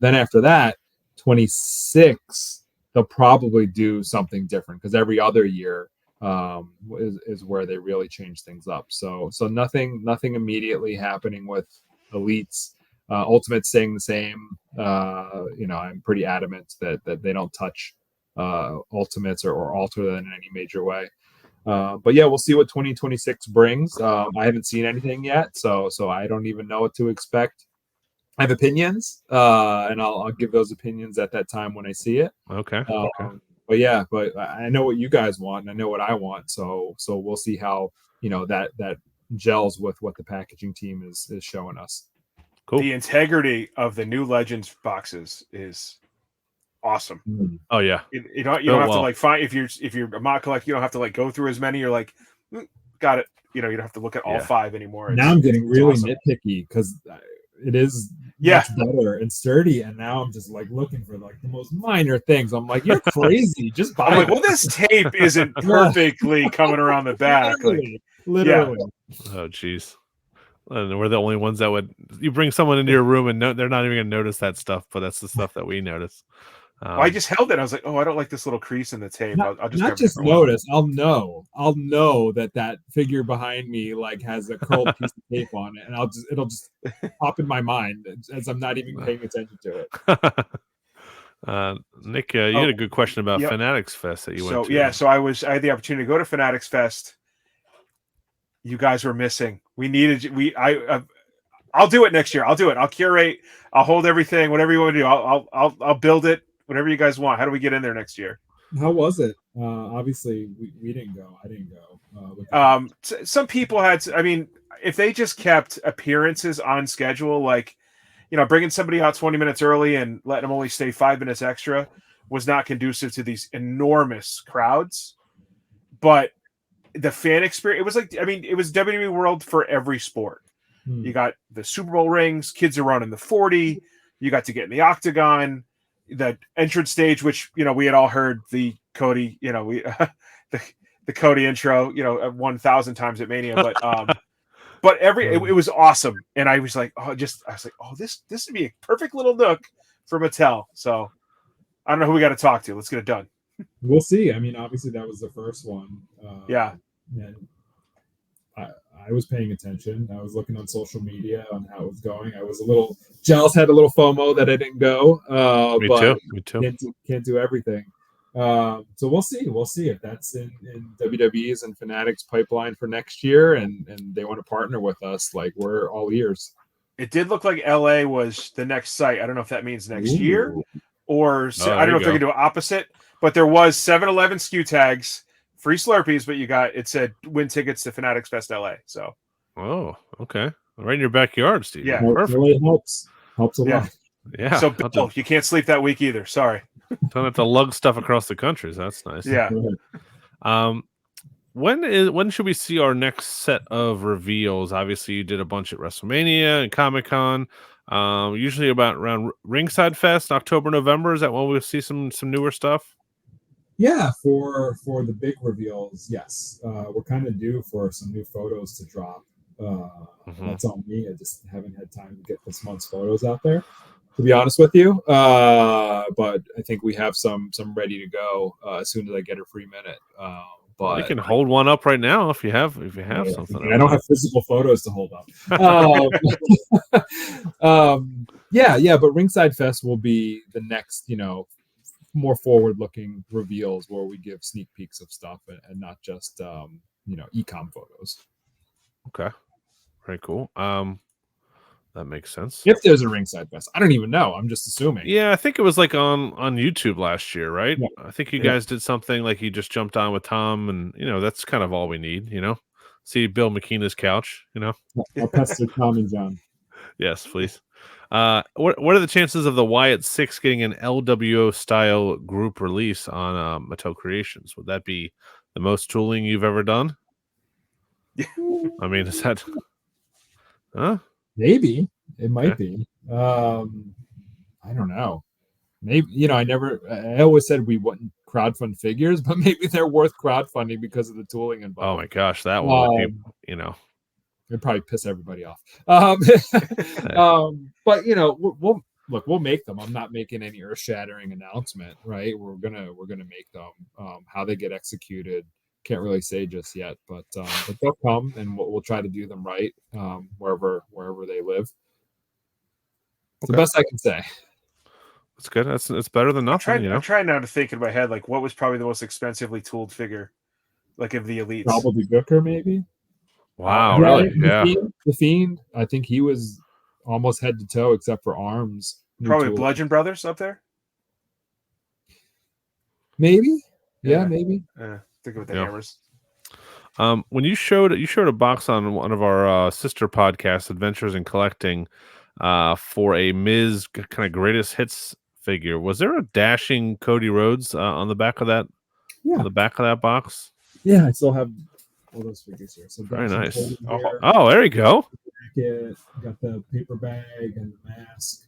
Then after that, 26, they'll probably do something different because every other year is where they really change things up. So nothing immediately happening with elites. Ultimate staying the same. I'm pretty adamant that they don't touch ultimates or alter that in any major way. But yeah, we'll see what 2026 brings. I haven't seen anything yet, so I don't even know what to expect. I have opinions, and I'll give those opinions at that time when I see it. Okay. But I know what you guys want, and I know what I want. So we'll see how that gels with what the packaging team is showing us. Cool. The integrity of the new Legends boxes is awesome. Oh yeah. You don't have to like find if you're a mod collect, you don't have to like go through as many. You're like, got it. You don't have to look at all 5 anymore. Now I'm getting really nitpicky because it is much better and sturdy, and now I'm just like looking for like the most minor things. I'm like, you're crazy. Just buy. I'm like, well, this tape isn't perfectly coming around the back. Literally. Oh jeez. And we're the only ones that would. You bring someone into your room and they're not even going to notice that stuff, but that's the stuff that we notice. I just held it. I was like, oh, I don't like this little crease in the tape. I'll just not just notice. I'll know that figure behind me like has a curled piece of tape on it, and it'll just pop in my mind as I'm not even paying attention to it. Nick, you had a good question about Fanatics Fest that you went to. Yeah, so I had the opportunity to go to Fanatics Fest. You guys were missing. I'll do it next year. I'll do it. I'll curate. I'll hold everything. Whatever you want to do. I'll build it. Whatever you guys want. How do we get in there next year? How was it? Obviously, we didn't go. I didn't go. Some people had. I mean, if they just kept appearances on schedule, like bringing somebody out 20 minutes early and letting them only stay 5 minutes extra, was not conducive to these enormous crowds. But the fan experience, it was like, I mean, it was WWE World for every sport. You got the Super Bowl rings, kids are running the 40. You got to get in the octagon. The entrance stage, which we had all heard the Cody, the Cody intro, 1,000 times at Mania, but it was awesome, and I was like, this would be a perfect little nook for Mattel. So I don't know who we got to talk to. Let's get it done. We'll see. I mean, obviously that was the first one. And I was paying attention. I was looking on social media on how it was going. I was a little jealous, had a little FOMO that I didn't go. Me too. Can't do everything. So we'll see. We'll see if that's in WWE's and Fanatics pipeline for next year, and they want to partner with us. Like, we're all ears. It did look like LA was the next site. I don't know if that means next year or I don't know if they're going to do opposite, but there was 7-Eleven SKU tags. Free Slurpees, but it said win tickets to Fanatics Fest LA. So, okay, right in your backyard, Steve. Yeah, perfect. Really helps a lot. Yeah. So, Bill, you can't sleep that week either. Sorry. Don't have to lug stuff across the country. So that's nice. Yeah. When should we see our next set of reveals? Obviously, you did a bunch at WrestleMania and Comic-Con. Usually around Ringside Fest, October, November. Is that when we'll see some newer stuff? Yeah, for the big reveals, yes. We're kind of due for some new photos to drop. That's on me. I just haven't had time to get this month's photos out there, to be honest with you. But I think we have some ready to go as soon as I get a free minute. But you can hold one up right now if you have something. I don't have physical photos to hold up. But Ringside Fest will be the next, more forward-looking reveals where we give sneak peeks of stuff and not just e-com photos. Okay, very cool. That makes sense. If there's a Ringside Fest, I don't even know. I'm just assuming. Yeah, I think it was like on YouTube last year, right? Yeah. I think you guys did something like you just jumped on with Tom, and that's kind of all we need. See Bill McKenna's couch. I'll pester Tom and John. Yes, please. What are the chances of the Wyatt 6 getting an LWO style group release on Mattel Creations? Would that be the most tooling you've ever done? I mean, is that? Maybe it might be. I don't know. Maybe I always said we wouldn't crowdfund figures, but maybe they're worth crowdfunding because of the tooling involved. Oh my gosh, that one. It'd probably piss everybody off. But we'll make them. I'm not making any earth-shattering announcement, right? We're gonna make them. How they get executed can't really say just yet, but they'll come, and we'll try to do them right wherever they live. It's the best I can say. That's good. It's better than nothing. I'm trying now to think in my head, like, what was probably the most expensively tooled figure, like, of the elites. Probably Booker, maybe. Wow, really? Yeah. The Fiend. I think he was almost head to toe except for arms. Probably Bludgeon Brothers up there. Maybe. Yeah, maybe. Think of the hammers. When you showed a box on one of our sister podcasts, Adventures in Collecting, for a Miz kind of greatest hits figure. Was there a dashing Cody Rhodes on the back of that? Yeah. On the back of that box. Yeah, I still have all those figures here. So very nice. Oh, there you go. Got the paper bag and the mask.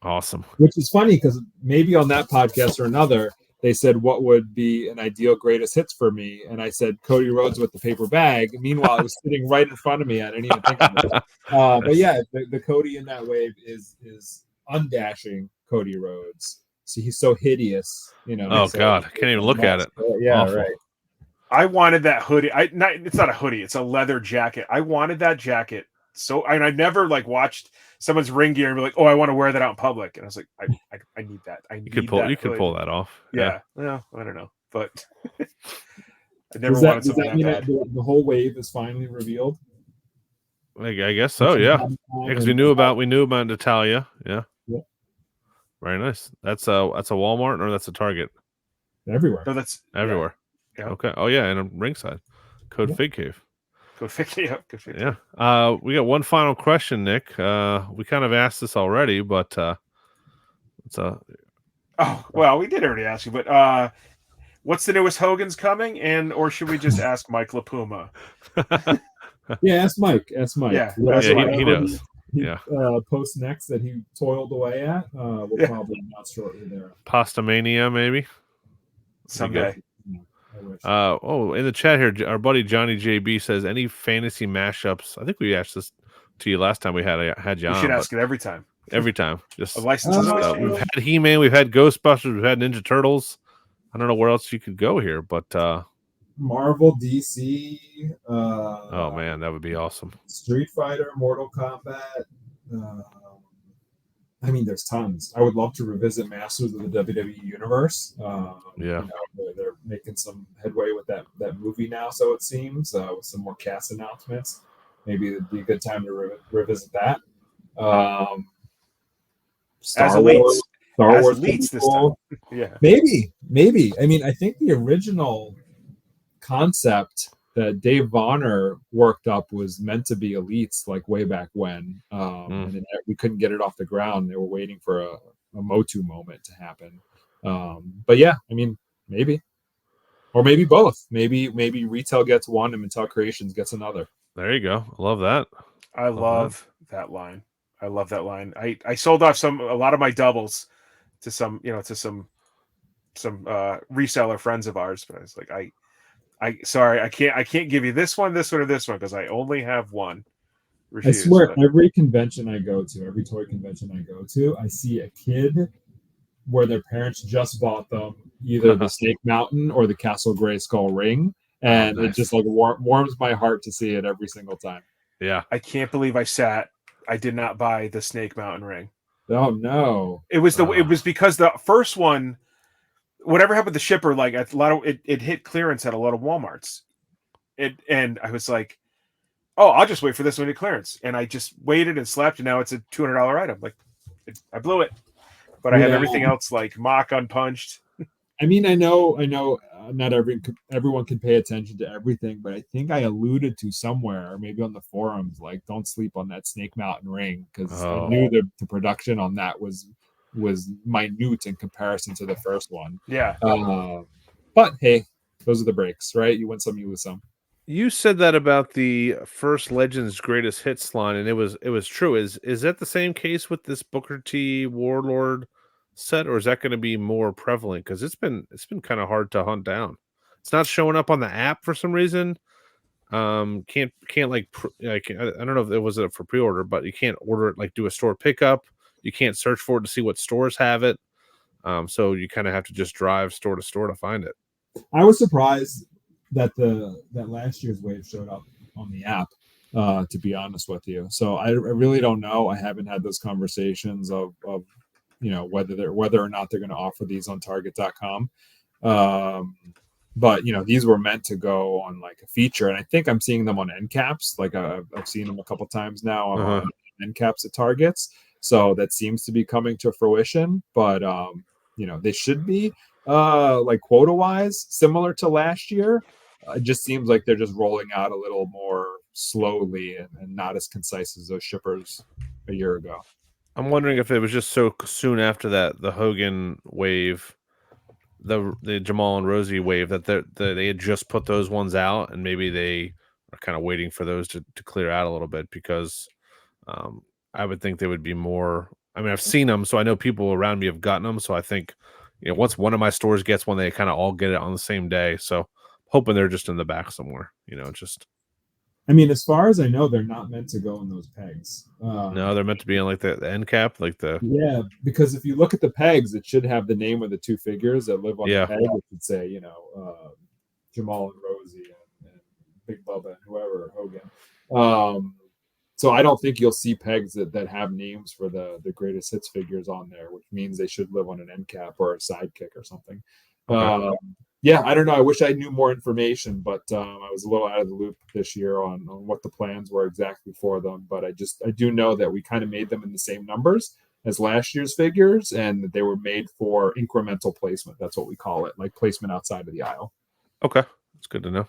Awesome. Which is funny because maybe on that podcast or another, they said what would be an ideal greatest hits for me, and I said Cody Rhodes with the paper bag. Meanwhile, it was sitting right in front of me. I didn't even think of it. But yeah, the Cody in that wave is undashing Cody Rhodes. So he's so hideous, you know. Oh so God, I can't even look at it. Yeah, awful. Right. I wanted that hoodie. It's not a hoodie. It's a leather jacket. I wanted that jacket. So, and I never like watched someone's ring gear and be like, "Oh, I want to wear that out in public." And I was like, "I need that. You could pull that off." Yeah. Well, I don't know, but I never wanted something that bad. The whole wave is finally revealed. I guess so. Yeah, because we knew about Natalia. Yeah. Very nice. That's a Walmart or that's a Target. Everywhere. No, that's everywhere. Yeah. Okay. Oh yeah, and a ringside. Code Fig Cave. Yeah. We got one final question, Nick. We kind of asked this already, but it's a. Oh well, we did already ask you, but what's the newest Hogan's coming, or should we just ask Mike LaPuma? Yeah, ask Mike. Yeah, he knows. Yeah. Post next that he toiled away at. We'll probably not shortly there. Pasta Mania, maybe someday. In the chat here, our buddy Johnny JB says any fantasy mashups. I think we asked this to you last time we had you on. You should ask it every time. Every time, just a license. We've had He-Man, we've had Ghostbusters, we've had Ninja Turtles. I don't know where else you could go here, but Marvel, DC. Oh man, that would be awesome. Street Fighter, Mortal Kombat. I mean, there's tons. I would love to revisit Masters of the WWE Universe. They're making some headway with that movie now, so it seems, with some more cast announcements. Maybe it'd be a good time to revisit that. Star Wars elites this time. Yeah, maybe. I mean, I think the original concept that Dave Vonner worked up was meant to be elites, like way back when, and then we couldn't get it off the ground. They were waiting for a Motu moment to happen. But yeah, I mean, maybe, or maybe both. Maybe retail gets one and Mattel Creations gets another. There you go. I love that. I love that line. I love that line. I sold off a lot of my doubles to some reseller friends of ours, but I was like, sorry, I can't give you this one, or this one because I only have one. Refuse, I swear, every convention I go to, every toy convention I go to, I see a kid where their parents just bought them either the Snake Mountain or the Castle Grayskull ring, and it just like warms my heart to see it every single time. Yeah, I can't believe I did not buy the Snake Mountain ring. Oh no! It was it was because the first one. Whatever happened to the shipper, like a lot of it hit clearance at a lot of Walmarts. And I was like, oh, I'll just wait for this one to clearance. And I just waited and slept, and now it's a $200 item. Like, I blew it. But I have everything else like mock unpunched. I mean, I know, not everyone can pay attention to everything, but I think I alluded to somewhere, or maybe on the forums, like, don't sleep on that Snake Mountain ring, because I knew the production on that was minute in comparison to the first one. Yeah. But hey, those are the breaks, right? You win some, you lose some. You said that about the first Legends Greatest Hits line, and it was true. Is that the same case with this Booker T Warlord set, or is that going to be more prevalent? Because it's been kind of hard to hunt down. It's not showing up on the app for some reason. Can't like I don't know if it was for pre-order, but you can't order it, like do a store pickup. You can't search for it to see what stores have it. So you kind of have to just drive store to store to find it. I was surprised that last year's wave showed up on the app. To be honest with you, so I really don't know. I haven't had those conversations of whether or not they're going to offer these on Target.com. But these were meant to go on like a feature, and I think I'm seeing them on end caps. Like I've seen them a couple times now on end caps at Targets. So that seems to be coming to fruition. But they should be like quota wise similar to last year. It just seems like they're just rolling out a little more slowly and not as concise as those shippers a year ago. I'm wondering if it was just so soon after that, the Hogan wave, the Jamal and Rosie wave, that they had just put those ones out, and maybe they are kind of waiting for those to clear out a little bit, because I would think they would be more. I mean, I've seen them, so I know people around me have gotten them. So I think, once one of my stores gets one, they kind of all get it on the same day. So hoping they're just in the back somewhere, just. I mean, as far as I know, they're not meant to go in those pegs. No, they're meant to be in like the end cap, like the. Yeah, because if you look at the pegs, it should have the name of the two figures that live on the peg. It would say, Jamal and Rosie and Big Bubba and whoever, Hogan. So I don't think you'll see pegs that have names for the greatest hits figures on there, which means they should live on an end cap or a sidekick or something. Okay. Yeah, I don't know. I wish I knew more information, but I was a little out of the loop this year on what the plans were exactly for them. But I do know that we kind of made them in the same numbers as last year's figures, and that they were made for incremental placement. That's what we call it, like placement outside of the aisle. Okay, that's good to know.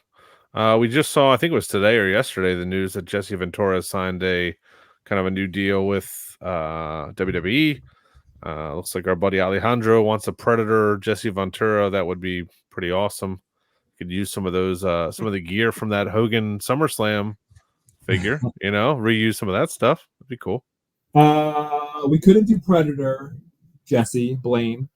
We just saw, I think it was today or yesterday, the news that Jesse Ventura signed a kind of a new deal with WWE. Looks like our buddy Alejandro wants a Predator Jesse Ventura. That would be pretty awesome. Could use some of those, some of the gear from that Hogan SummerSlam figure. Reuse some of that stuff. That'd be cool. We couldn't do Predator Jesse Blaine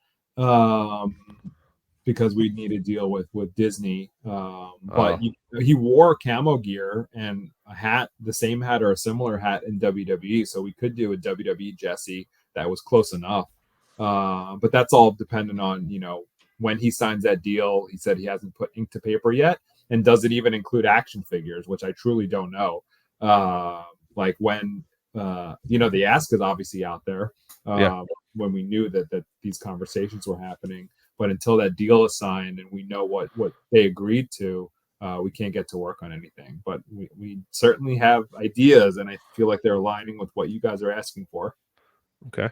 because we need to deal with Disney. But he wore camo gear and a hat, the same hat or a similar hat in WWE, so we could do a WWE Jesse. That was close enough. But that's all dependent on, when he signs that deal. He said he hasn't put ink to paper yet. And does it even include action figures, which I truly don't know. Like when, the ask is obviously out there when we knew that these conversations were happening. But until that deal is signed and we know what they agreed to, we can't get to work on anything. But we certainly have ideas, and I feel like they're aligning with what you guys are asking for. Okay.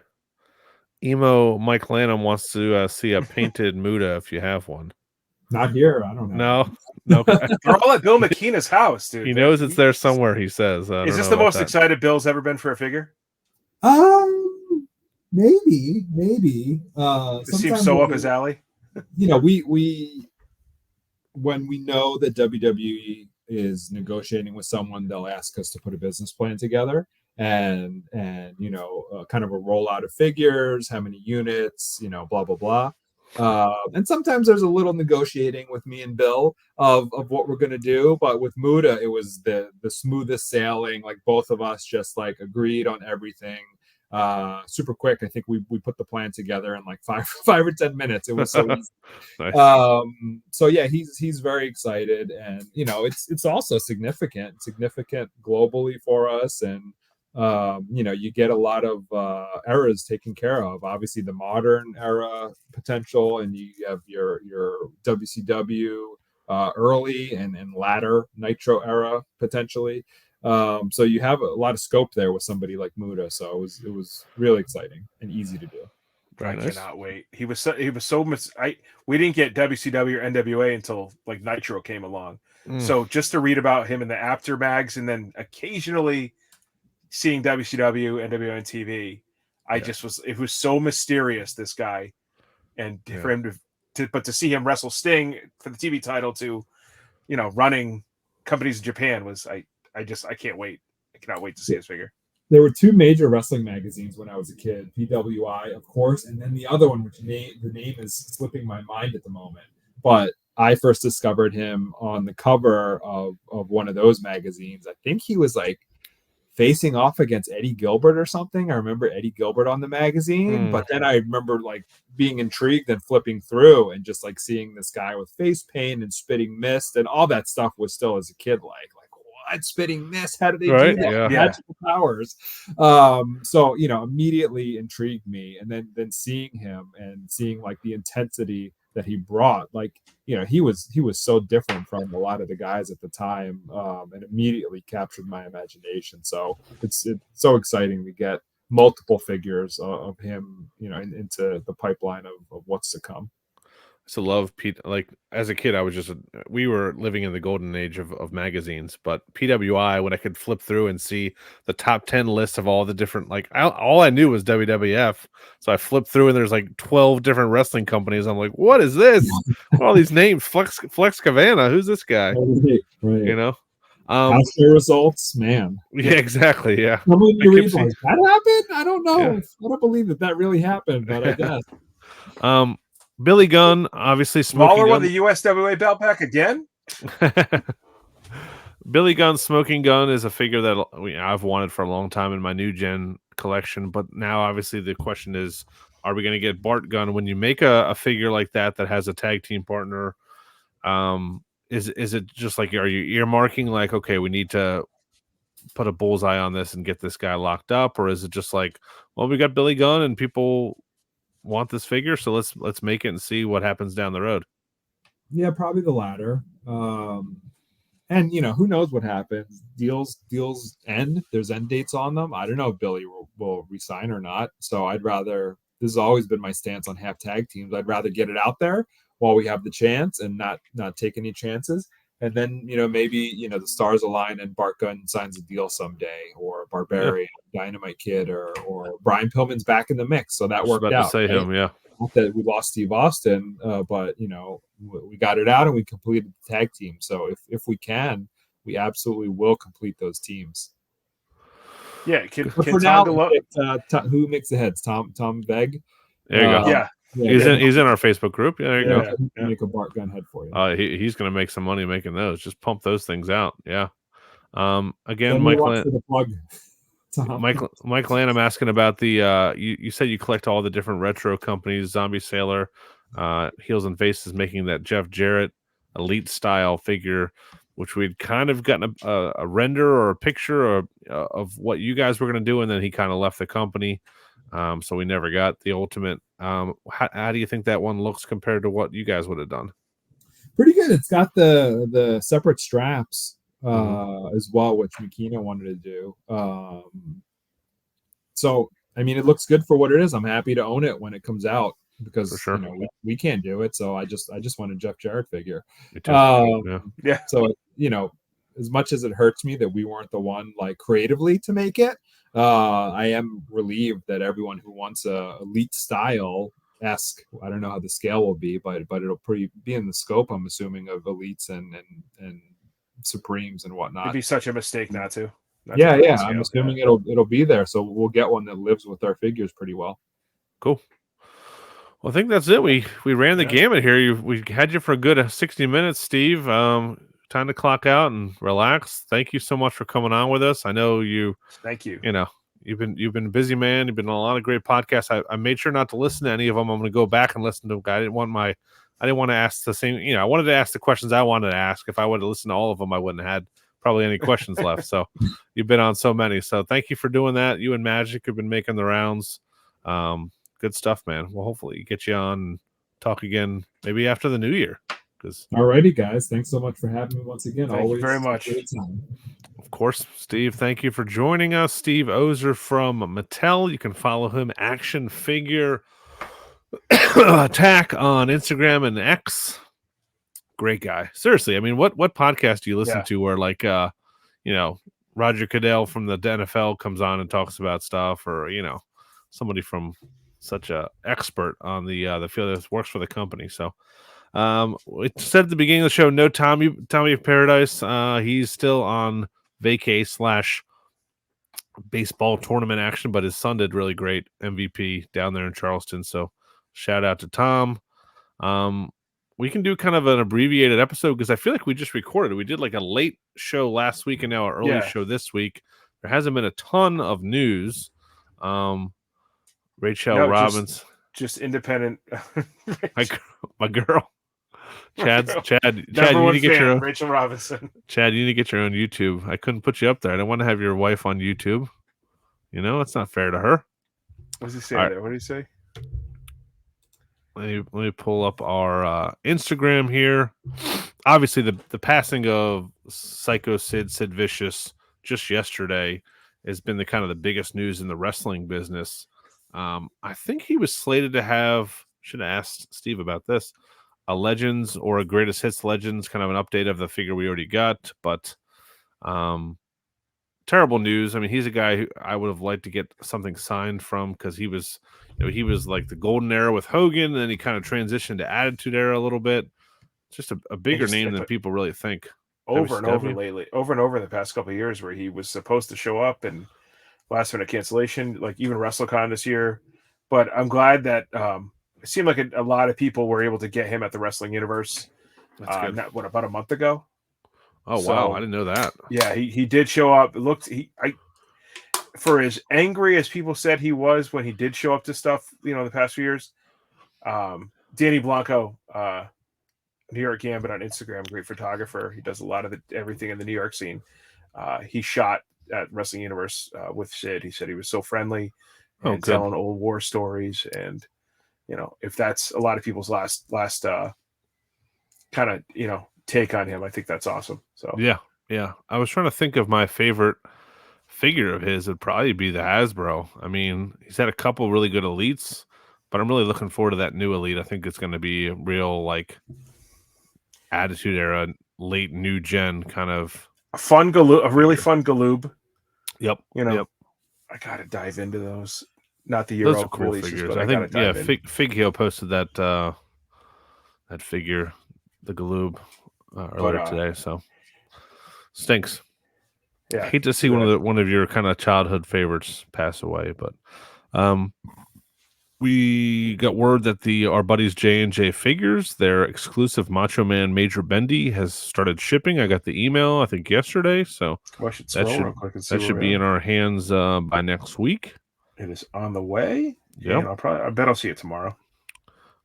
Emo Mike Lanham wants to see a painted Muta if you have one. Not here. I don't know. No. They're all at Bill McKenna's house, dude. He knows it's there somewhere, he says. Is this the most excited Bill's ever been for a figure? Maybe. This seems so up his alley. We when we know that WWE is negotiating with someone, they'll ask us to put a business plan together. And kind of a rollout of figures, how many units, blah blah blah. And sometimes there's a little negotiating with me and Bill of what we're gonna do. But with Muta, it was the smoothest sailing. Like both of us just like agreed on everything. Super quick. I think we put the plan together in like five or 10 minutes. It was so easy. Nice. So yeah, he's very excited, and it's also significant globally for us. And you get a lot of eras taken care of. Obviously, the modern era potential, and you have your WCW early and latter Nitro era potentially. So you have a lot of scope there with somebody like Muta. So it was really exciting and easy to do. I cannot wait. We didn't get WCW or NWA until like Nitro came along. So just to read about him in the after mags, and then occasionally seeing WCW, NWA on TV, it was so mysterious, this guy, and for him to see him wrestle Sting for the TV title to, running companies in Japan was, I can't wait. I cannot wait to see his figure. There were two major wrestling magazines when I was a kid, PWI, of course, and then the other one, which the name is slipping my mind at the moment. But I first discovered him on the cover of one of those magazines. I think he was like facing off against Eddie Gilbert or something. I remember Eddie Gilbert on the magazine, but then I remember like being intrigued and flipping through and just like seeing this guy with face paint and spitting mist and all that stuff was still as a kid like what, spitting mist? How do they do that? Magical powers. So immediately intrigued me, and then seeing him and seeing like the intensity that he brought, like he was so different from a lot of the guys at the time, and immediately captured my imagination. So it's so exciting to get multiple figures of him into the pipeline of what's to come. To love Pete. Like as a kid, I was we were living in the golden age of magazines, but PWI, when I could flip through and see the top 10 lists of all the different, like all I knew was WWF. So I flipped through and there's like 12 different wrestling companies. I'm like, what is this? All these names, Flex Cavana. Who's this guy? Right. House results, man. Yeah, exactly. Yeah. That happened? I don't know. Yeah. I don't believe that really happened, but I guess. Billy Gunn, obviously smoking. Lawler won the USWA belt back again. Billy Gunn's Smoking Gun is a figure that I've wanted for a long time in my new gen collection, but now obviously the question is, are we going to get Bart Gunn? When you make a figure like that has a tag team partner, is it just like, are you earmarking like, okay, we need to put a bullseye on this and get this guy locked up, or is it just like, well, we got Billy Gunn and people want this figure, so let's make it and see what happens down the road? Yeah, probably the latter. And who knows what happens? Deals end. There's end dates on them. I don't know if Billy will resign or not. So I'd rather. This has always been my stance on half tag teams. I'd rather get it out there while we have the chance and not take any chances. And then maybe the stars align and Bart Gunn signs a deal someday, or Barbarian, Dynamite Kid, or Brian Pillman's back in the mix. So that worked out. Say him, yeah. Not that we lost Steve Austin, but we got it out and we completed the tag team. So if we can, we absolutely will complete those teams. Yeah, for now, who makes the heads? Tom Begg. There you go. Yeah. He's in our Facebook group. Yeah, there you go. Make a Bart Gunn head for you. He's going to make some money making those. Just pump those things out. Yeah. Again, Michael Ann, I'm asking about the you said you collect all the different retro companies, Zombie Sailor, Heels and Faces, making that Jeff Jarrett elite style figure, which we'd kind of gotten a render or a picture of what you guys were going to do, and then he kind of left the company. So we never got the ultimate. How do you think that one looks compared to what you guys would have done? Pretty good. It's got the separate straps as well, which Makina wanted to do. So I mean, it looks good for what it is. I'm happy to own it when it comes out, because we can't do it. So I just want a Jeff Jarrett figure. Yeah. So as much as it hurts me that we weren't the one like creatively to make it, I am relieved that everyone who wants a elite style esque, I don't know how the scale will be, but it'll be in the scope, I'm assuming, of elites and supremes and whatnot. It'd be such a mistake not to. Yeah. I'm assuming it'll be there, so we'll get one that lives with our figures pretty well. Cool. Well, I think that's it. We ran the gamut here. We had you for a good 60 minutes, Steve. Time to clock out and relax. Thank you so much for coming on with us. I know you. Thank you. You've been a busy man. You've been on a lot of great podcasts. I made sure not to listen to any of them. I'm going to go back and listen to them. I didn't want to ask the same. I wanted to ask the questions I wanted to ask. If I would have listened to all of them, I wouldn't have had probably any questions left. So you've been on so many. So thank you for doing that. You and Magic have been making the rounds. Good stuff, man. Well, hopefully get you on and talk again maybe after the new year. Alrighty, guys. Thanks so much for having me once again. Thank you very much. Of course, Steve. Thank you for joining us. Steve Ozer from Mattel. You can follow him Action Figure Attack on Instagram and X. Great guy. Seriously, I mean, what podcast do you listen to where like Roger Goodell from the NFL comes on and talks about stuff, or somebody from such a expert on the field that works for the company. So we said at the beginning of the show, no Tommy of Paradise. He's still on vacay / baseball tournament action, but his son did really great, MVP down there in Charleston. So shout out to Tom. We can do kind of an abbreviated episode because I feel like we just recorded. We did like a late show last week and now an early show this week. there hasn't been a ton of news. Rachel No, Robbins, just independent. my girl. Chad, Number you need one to get fan, your own. Rachel Robinson. Chad, you need to get your own YouTube. I couldn't put you up there. I don't want to have your wife on YouTube. You know, it's not fair to her. What does he say there? What did he say? Let me pull up our Instagram here. Obviously, the passing of Psycho Sid Vicious just yesterday has been the kind of the biggest news in the wrestling business. I think he was slated to have. Should have asked Steve about this. A Legends or a Greatest Hits Legends, kind of an update of the figure we already got, but terrible news. I mean, he's a guy who I would have liked to get something signed from because he was, he was like the golden era with Hogan, and then he kind of transitioned to Attitude Era a little bit. Just a bigger name than people really think. Over and over in the past couple of years, where he was supposed to show up and last minute cancellation, like even WrestleCon this year. But I'm glad that it seemed like a lot of people were able to get him at the Wrestling Universe. About a month ago? Oh, wow. I didn't know that. Yeah, he did show up. It looked for as angry as people said he was when he did show up to stuff, the past few years. Danny Blanco, New York Gambit on Instagram, great photographer. He does a lot of everything in the New York scene. He shot at Wrestling Universe with Sid. He said he was so friendly and telling old war stories. And, if that's a lot of people's last kind of, take on him, I think that's awesome. So yeah. I was trying to think of my favorite figure of his. It'd probably be the Hasbro. I mean, he's had a couple really good elites, but I'm really looking forward to that new elite. I think it's going to be a real Attitude Era, late new gen kind of a really fun Galoob. Yep. I gotta dive into those. Not the Euro those are cool releases, figures. but I think Fig posted that that figure, the Galoob, earlier today. So stinks. Yeah, I hate to see one of your kind of childhood favorites pass away, but we got word that our buddies J&J Figures, their exclusive Macho Man Major Bendy, has started shipping. I got the email, I think, yesterday, so that should be in our hands by next week. It is on the way. Yeah, I bet I'll see it tomorrow.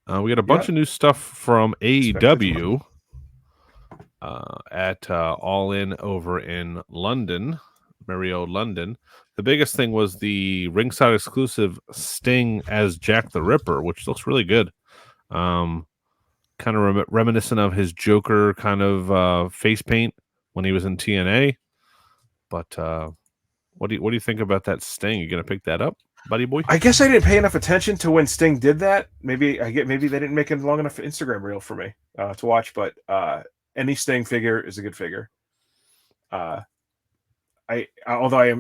We got a bunch of new stuff from AEW at All In over in London, merry old London. The biggest thing was the ringside exclusive Sting as Jack the Ripper, which looks really good. Kind of reminiscent of his Joker kind of face paint when he was in TNA. But what do you think about that Sting? You gonna pick that up, buddy boy? I guess I didn't pay enough attention to when Sting did that. Maybe they didn't make a long enough Instagram reel for me to watch. But any Sting figure is a good figure. Although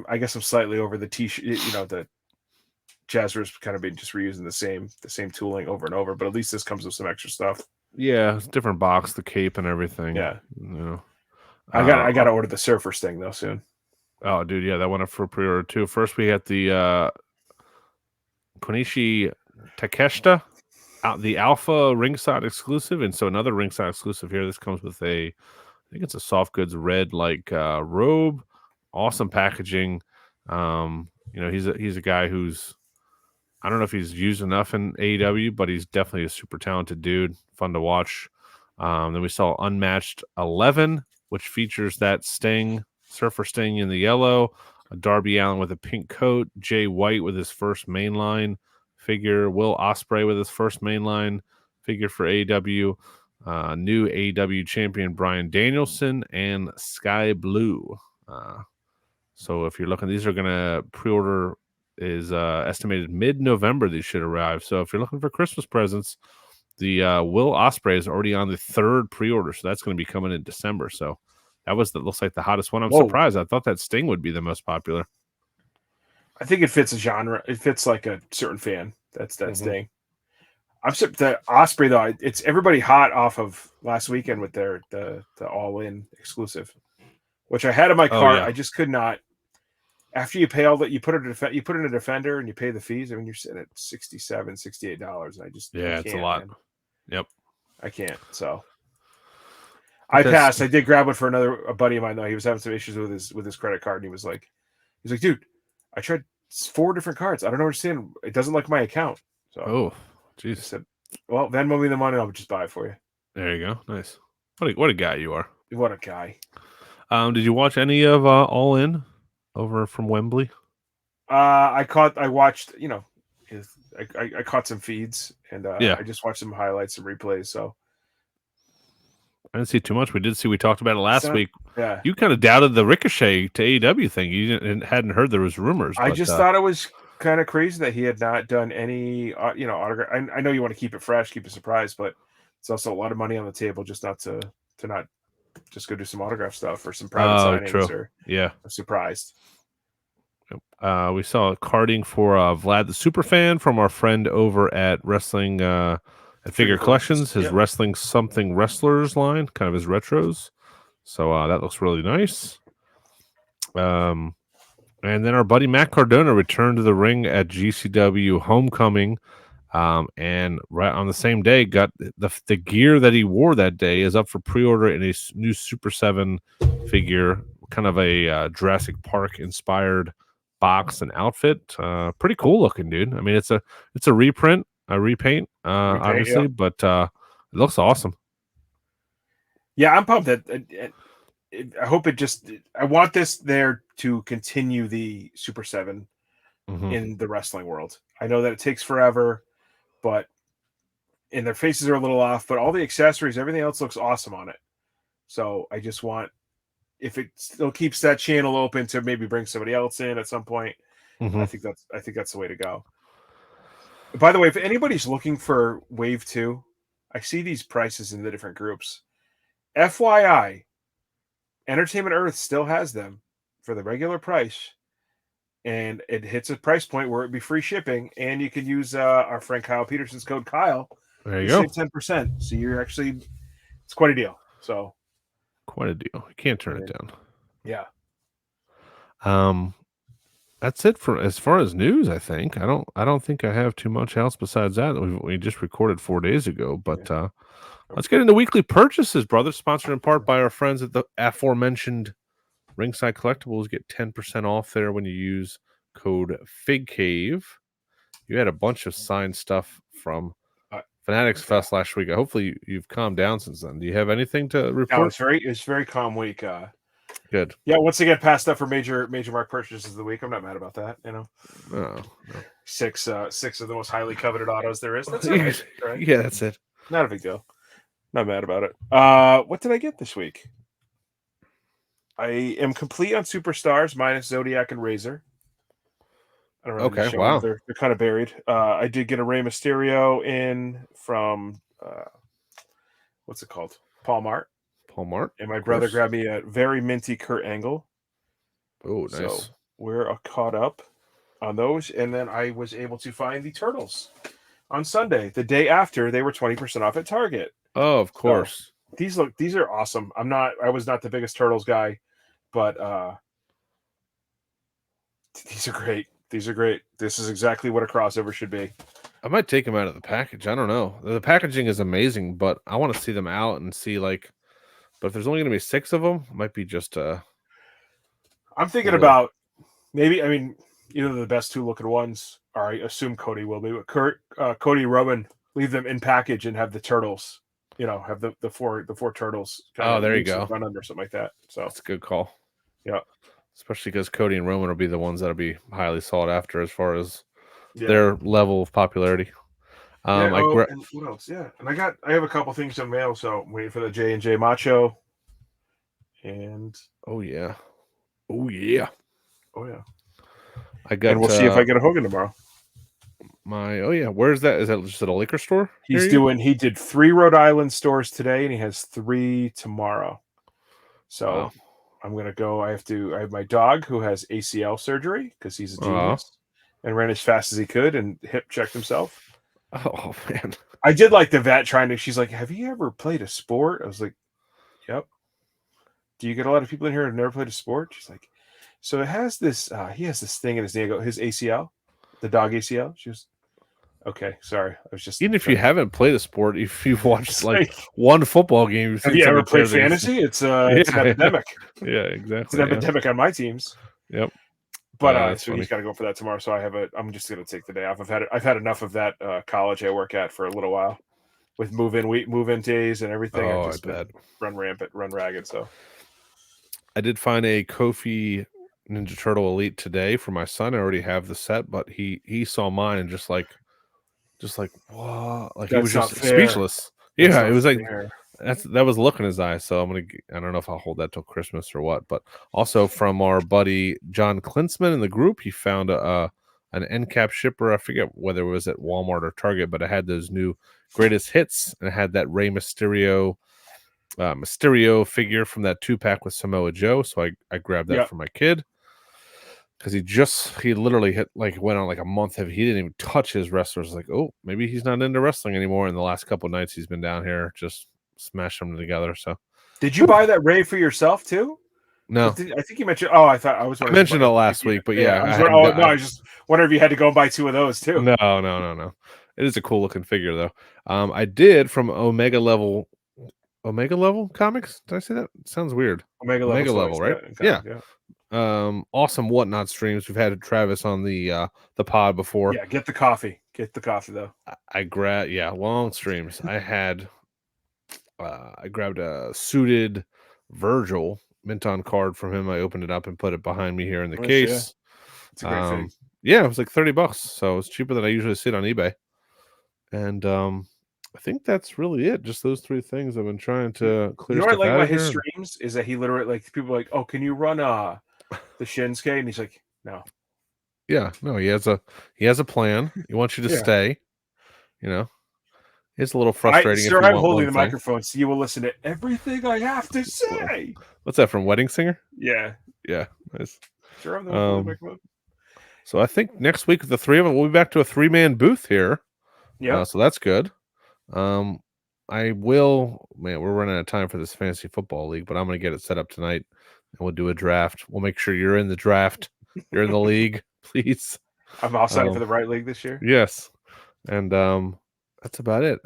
I guess I'm slightly over the t-shirt. The Jazzers kind of been just reusing the same tooling over and over. But at least this comes with some extra stuff. Yeah, it's a different box, the cape and everything. Yeah, I got to order the Surfer Sting though soon. Oh, dude, yeah, that went up for pre-order too. First, we had the Konishi Takeshita, the Alpha ringside exclusive, and so another ringside exclusive here. This comes with I think it's a soft goods red robe. Awesome packaging. He's a guy who's, I don't know if he's used enough in AEW, but he's definitely a super talented dude. Fun to watch. Then we saw Unmatched 11, which features that Sting, Surfer Sting in the yellow, a Darby Allin with a pink coat, Jay White with his first mainline figure, Will Ospreay with his first mainline figure for AEW, new AEW champion Bryan Danielson, and Sky Blue. So if you're looking, these are going to pre-order is estimated mid-November. These should arrive. So if you're looking for Christmas presents, the Will Ospreay is already on the third pre-order. So that's going to be coming in December. So that looks like the hottest one. I'm surprised. I thought that Sting would be the most popular. I think it fits a genre. It fits like a certain fan. That's Sting. I'm surprised that Ospreay though. It's everybody hot off of last weekend with the All In exclusive, which I had in my cart. I just could not. After you pay all that, you put in a Defender and you pay the fees. I mean, you're sitting at $67, $68, and it's a lot. Man. Yep, I can't. So I passed. I did grab one for a buddy of mine though. He was having some issues with his credit card, and he was like, He's like, dude, I tried 4 different cards. I don't understand. It doesn't like my account. So I jeez. said, well, Venmo me the money. I'll just buy it for you. There you go. Nice. What a guy you are. What a guy. Did you watch any of All In over from Wembley? I watched, I caught some feeds and I just watched some highlights and replays. So I didn't see too much. We talked about it last week. Yeah. You kind of doubted the Ricochet to AEW thing. You hadn't heard there was rumors. I just thought it was kind of crazy that he had not done any, autograph. I know you want to keep it fresh, keep it surprise, but it's also a lot of money on the table just not to not just go do some autograph stuff or some private signings. True. Or I'm surprised. We saw carding for Vlad the Superfan from our friend over at Wrestling at Figure Collections, his Wrestling Something Wrestlers line, kind of his retros. So that looks really nice. And then our buddy Matt Cardona returned to the ring at GCW Homecoming. And right on the same day, got the gear that he wore that day is up for pre-order in a new Super 7 figure, kind of a Jurassic Park inspired box and outfit. Pretty cool looking, dude. I mean, it's a reprint, a repaint, obviously, but it looks awesome. Yeah, I'm pumped. I hope I want this there to continue the Super 7 in the wrestling world. I know that it takes forever, and their faces are a little off, but all the accessories, everything else looks awesome on it. So I just want, if it still keeps that channel open to maybe bring somebody else in at some point, I think that's the way to go. By the way, if anybody's looking for Wave 2, I see these prices in the different groups. FYI, Entertainment Earth still has them for the regular price, and it hits a price point where it'd be free shipping, and you could use our friend Kyle Peterson's code Kyle. There you go. Save 10%. So you're actually, it's quite a deal. So quite a deal. You can't turn it down. Yeah. That's it for as far as news. I think I don't think I have too much else besides that. We just recorded 4 days ago, but let's get into weekly purchases, brother. Sponsored in part by our friends at the aforementioned Ringside Collectibles. Get 10% off there when you use code FigCave. You had a bunch of signed stuff from Fanatics Fest last week. Hopefully you've calmed down since then. Do you have anything to report? No, it's very calm week. Good. Yeah, once again, passed up for major mark purchases of the week. I'm not mad about that. No. 6 of the most highly coveted autos there is. That's right. Yeah, that's it. Not a big deal. Not mad about it. What did I get this week? I am complete on Superstars minus Zodiac and Razor. I don't know. Okay, wow. They're kind of buried. I did get a Rey Mysterio in from what's it called? Paul Mart. And my brother grabbed me a very minty Kurt Angle. Oh, nice. So we're caught up on those. And then I was able to find the Turtles on Sunday. The day after, they were 20% off at Target. Oh, of course. So these are awesome. I was not the biggest Turtles guy, but these are great. These are great. This is exactly what a crossover should be. I might take them out of the package. I don't know. The packaging is amazing, but I want to see them out and see but if there's only going to be 6 of them, it might be just I'm thinking about maybe, either the best 2 looking ones, or I assume Cody will be, but Cody Rowan, leave them in package and have the Turtles, have the four Turtles. There you go. Run under something like that. So that's a good call. Yeah. Especially because Cody and Roman will be the ones that'll be highly sought after as far as their level of popularity. And what else? Yeah, and I have a couple things in mail, so I'm waiting for the J&J Macho. And oh yeah. I got. And we'll see if I get a Hogan tomorrow. Where's that? Is that just at a liquor store? He did 3 Rhode Island stores today, and he has 3 tomorrow. So I'm gonna go. I have my dog who has ACL surgery because he's a genius and ran as fast as he could and hip checked himself. Oh man, I did like the vet she's like, have you ever played a sport? I was like, yep. Do you get a lot of people in here who've never played a sport? She's like, so it has this, he has this thing in his knee. I go, his ACL, the dog ACL. She was, okay, sorry. I was just, even if you haven't played a sport, if you've watched one football game, have you ever played fantasy? It's an epidemic. Yeah, exactly. It's an epidemic on my teams. Yep. But so funny. he's got to go for that tomorrow. So I'm just gonna take the day off. I've had enough of that college I work at for a little while, with move-in days and everything. Oh, I've just I bet. run rampant, run ragged. So I did find a Kofi Ninja Turtle Elite today for my son. I already have the set, but he saw mine and just like what? Like he was That's just not fair. speechless. That's Yeah, not it was like fair. that was the look in his eyes. So I don't know if I'll hold that till Christmas or what. But also from our buddy John Klinsman in the group, he found an end cap shipper. I forget whether it was at Walmart or Target, but it had those new greatest hits and it had that Rey Mysterio figure from that 2-pack with Samoa Joe. So I grabbed that for my kid. Because he literally went on like a month he didn't even touch his wrestlers. Like, oh, maybe he's not into wrestling anymore. And the last couple of nights he's been down here, just smash them together. So, did you buy that Ray for yourself too? No, I think you mentioned. Oh, I was. I mentioned it last week, but yeah, I was just wondering if you had to go and buy 2 of those too. No. It is a cool looking figure though. I did from Omega Level Comics. Did I say that? It sounds weird. Omega Level, right? Yeah. Awesome whatnot streams. We've had Travis on the pod before. Yeah, get the coffee though. I grabbed long streams. I grabbed a suited Virgil Minton card from him. I opened it up and put it behind me here in the case. It's a great thing. Yeah, it was like $30, so it's cheaper than I usually see on eBay. And I think that's really it. Just those 3 things I've been trying to clear. You know what I like about his streams is that he literally people are like, oh, can you run the Shinsuke? And he's like, no. Yeah, no, he has a plan. He wants you to stay. You know, it's a little frustrating. Sir, I'm holding the microphone, so you will listen to everything I have to say. What's that from Wedding Singer? Yeah, nice. Sure, I'm the one holding the microphone. So I think next week the 3 of them we'll be back to a 3-man booth here. Yeah, so that's good. I will. Man, we're running out of time for this fantasy football league, but I'm going to get it set up tonight, and we'll do a draft. We'll make sure you're in the draft. You're in the league, please. I'm all signed for the right league this year. Yes, and that's about it.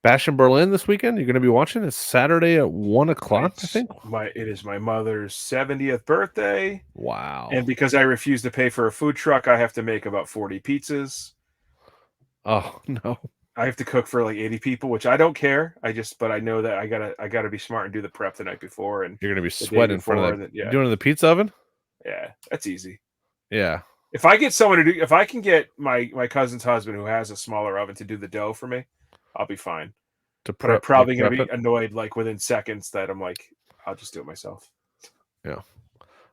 Bash in Berlin this weekend. You're going to be watching. It's Saturday at 1:00. I think. It is my mother's 70th birthday. Wow! And because I refuse to pay for a food truck, I have to make about 40 pizzas. Oh no! I have to cook for like 80 people, which I don't care. But I know that I gotta be smart and do the prep the night before. And you're gonna be sweating in front of that. You doing it in the pizza oven? Yeah, that's easy. Yeah. If I can get my cousin's husband who has a smaller oven to do the dough for me, I'll be fine. But I'm probably gonna be annoyed like within seconds that I'm like, I'll just do it myself. Yeah.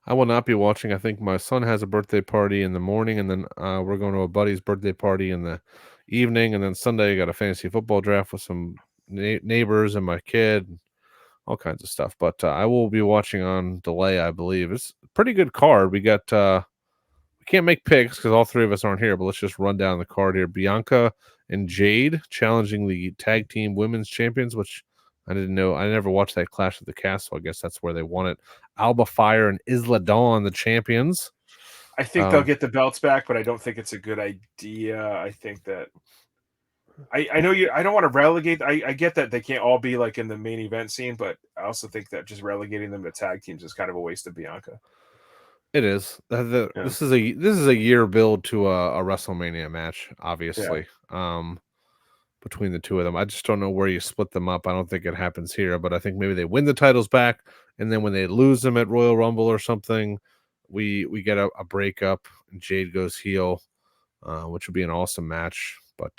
I will not be watching. I think my son has a birthday party in the morning, and then we're going to a buddy's birthday party in the evening, and then Sunday I got a fantasy football draft with some neighbors and my kid, all kinds of stuff. But I will be watching on delay, I believe. It's a pretty good card. We got we can't make picks because all 3 of us aren't here, but let's just run down the card here. Bianca and Jade challenging the tag team women's champions, which I didn't know. I never watched that Clash of the Castle. I guess that's where they won it. Alba Fire and Isla Dawn, the champions. I think they'll get the belts back, but I don't think it's a good idea. I think that I know you. I don't want to relegate. I get that they can't all be like in the main event scene, but I also think that just relegating them to tag teams is kind of a waste of Bianca. It is. This is a year build to a WrestleMania match, obviously. Between the 2 of them, I just don't know where you split them up. I don't think it happens here, but I think maybe they win the titles back, and then when they lose them at Royal Rumble or something, we get a breakup and Jade goes heel, which would be an awesome match. But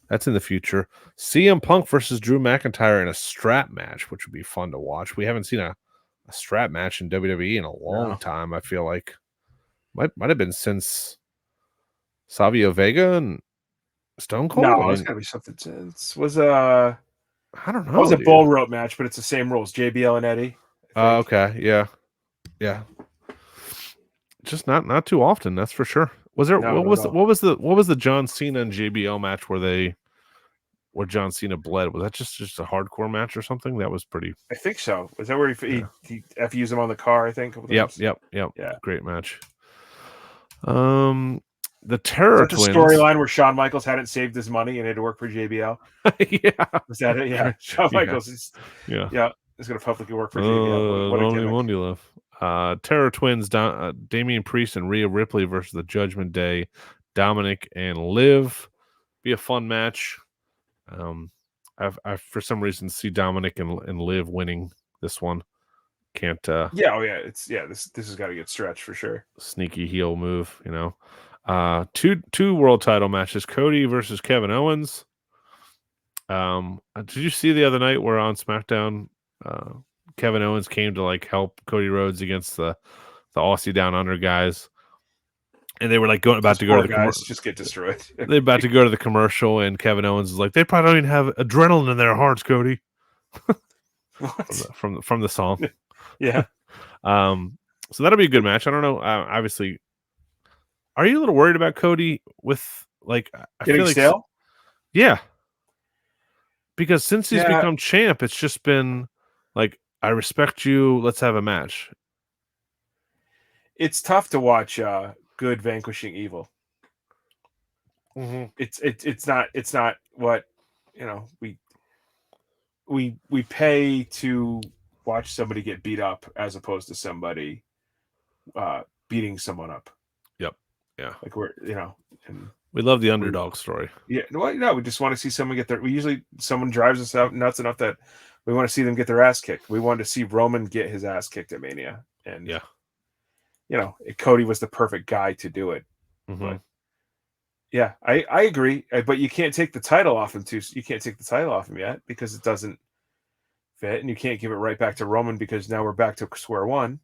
that's in the future. CM Punk versus Drew McIntyre in a strap match, which would be fun to watch. We haven't seen a strap match in WWE in a long time. I feel like might have been since Savio Vega and Stone Cold. No, it's gotta be something since I don't know. It was a bull rope match, but it's the same rules. JBL and Eddie. Okay, yeah. Just not too often, that's for sure. Was there what was the John Cena and JBL match where John Cena bled? Was that just a hardcore match or something? That was pretty. I think so. Was that where he FUs him on the car? I think. Yep. Yeah, great match. The Terror Twins. The storyline where Shawn Michaels hadn't saved his money and had to work for JBL. Yeah, was that it? Yeah, Shawn Michaels. Is, yeah, is going to publicly work for JBL. What only one you left. Terror Twins, Damian Priest and Rhea Ripley versus the Judgment Day, Dominic and Liv. Be a fun match. I for some reason see Dominic and Liv winning this one. Can't. This has got to get stretched for sure. Sneaky heel move, two world title matches: Cody versus Kevin Owens. Did you see the other night where on SmackDown, Kevin Owens came to like help Cody Rhodes against the Aussie Down Under guys, and they were like about to go to the commercial. Just get destroyed. They're about to go to the commercial, and Kevin Owens is like, "They probably don't even have adrenaline in their hearts, Cody." from the song, yeah. So that'll be a good match. I don't know. Obviously, are you a little worried about Cody with like getting feel like stale? Yeah, because since he's become champ, it's just been like, I respect you. Let's have a match. It's tough to watch good vanquishing evil. Mm-hmm. It's not what we pay to watch somebody get beat up as opposed to somebody beating someone up. Yep. Yeah. Like and we love the underdog story. Yeah. Well, no, we just want to see someone get someone drives us out nuts enough that we want to see them get their ass kicked. We wanted to see Roman get his ass kicked at Mania. And Cody was the perfect guy to do it. Mm-hmm. But yeah, I agree. But you can't take the title off him you can't take the title off him yet because it doesn't fit, and you can't give it right back to Roman because now we're back to square one.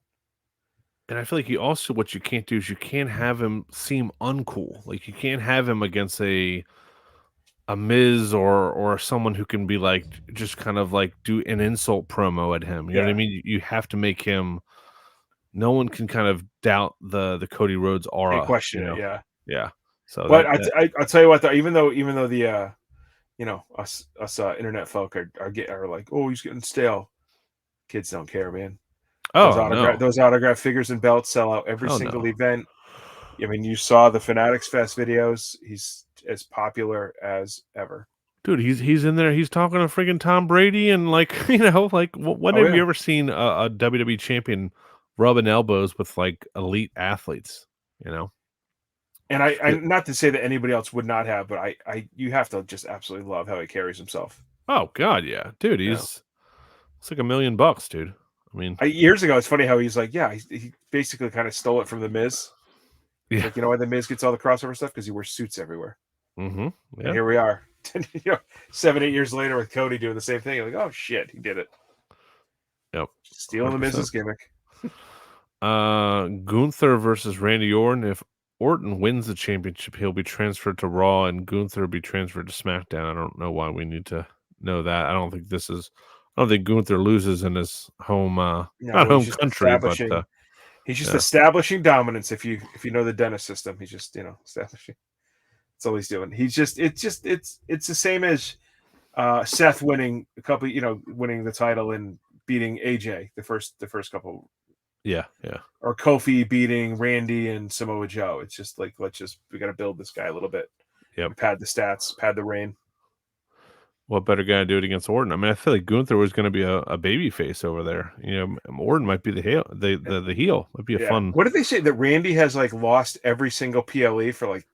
And I feel like what you can't do is you can't have him seem uncool. Like you can't have him against a Miz or someone who can be like just kind of like do an insult promo at him. You know what I mean? You have to make him. No one can kind of doubt the Cody Rhodes aura. Can't question it. Yeah. So, but I'll tell you what, though, even though the us internet folk are like, oh, he's getting stale. Kids don't care, man. Those autograph figures and belts sell out every single event. I mean, you saw the Fanatics Fest videos. He's as popular as ever. Dude, he's in there. He's talking to freaking Tom Brady and when have you ever seen a WWE champion rubbing elbows with like elite athletes? And I not to say that anybody else would not have, but you have to just absolutely love how he carries himself. Oh God, yeah, dude, it's like $1 million, dude. I mean, years ago, it's funny how he's like, he basically kind of stole it from the Miz. Yeah, like, why the Miz gets all the crossover stuff because he wears suits everywhere. Mm-hmm. Yeah. And here we are, 7-8 years later with Cody doing the same thing. You're like, oh shit, he did it. Yep, stealing 100%. The Miz's gimmick. Gunther versus Randy Orton. If Orton wins the championship, he'll be transferred to Raw, and Gunther will be transferred to SmackDown. I don't know why we need to know that. I don't think Gunther loses in his home, not home country, but he's just establishing dominance. If you know the Dennis system, he's just establishing. That's all he's doing. It's the same as Seth winning winning the title and beating AJ the first couple. Yeah. Or Kofi beating Randy and Samoa Joe. It's just like, we got to build this guy a little bit. Yep. Pad the stats, pad the reign. What better guy to do it against Orton? I mean, I feel like Gunther was going to be a baby face over there. Orton might be the heel. The heel might be a fun. What did they say that Randy has like lost every single PLE for like?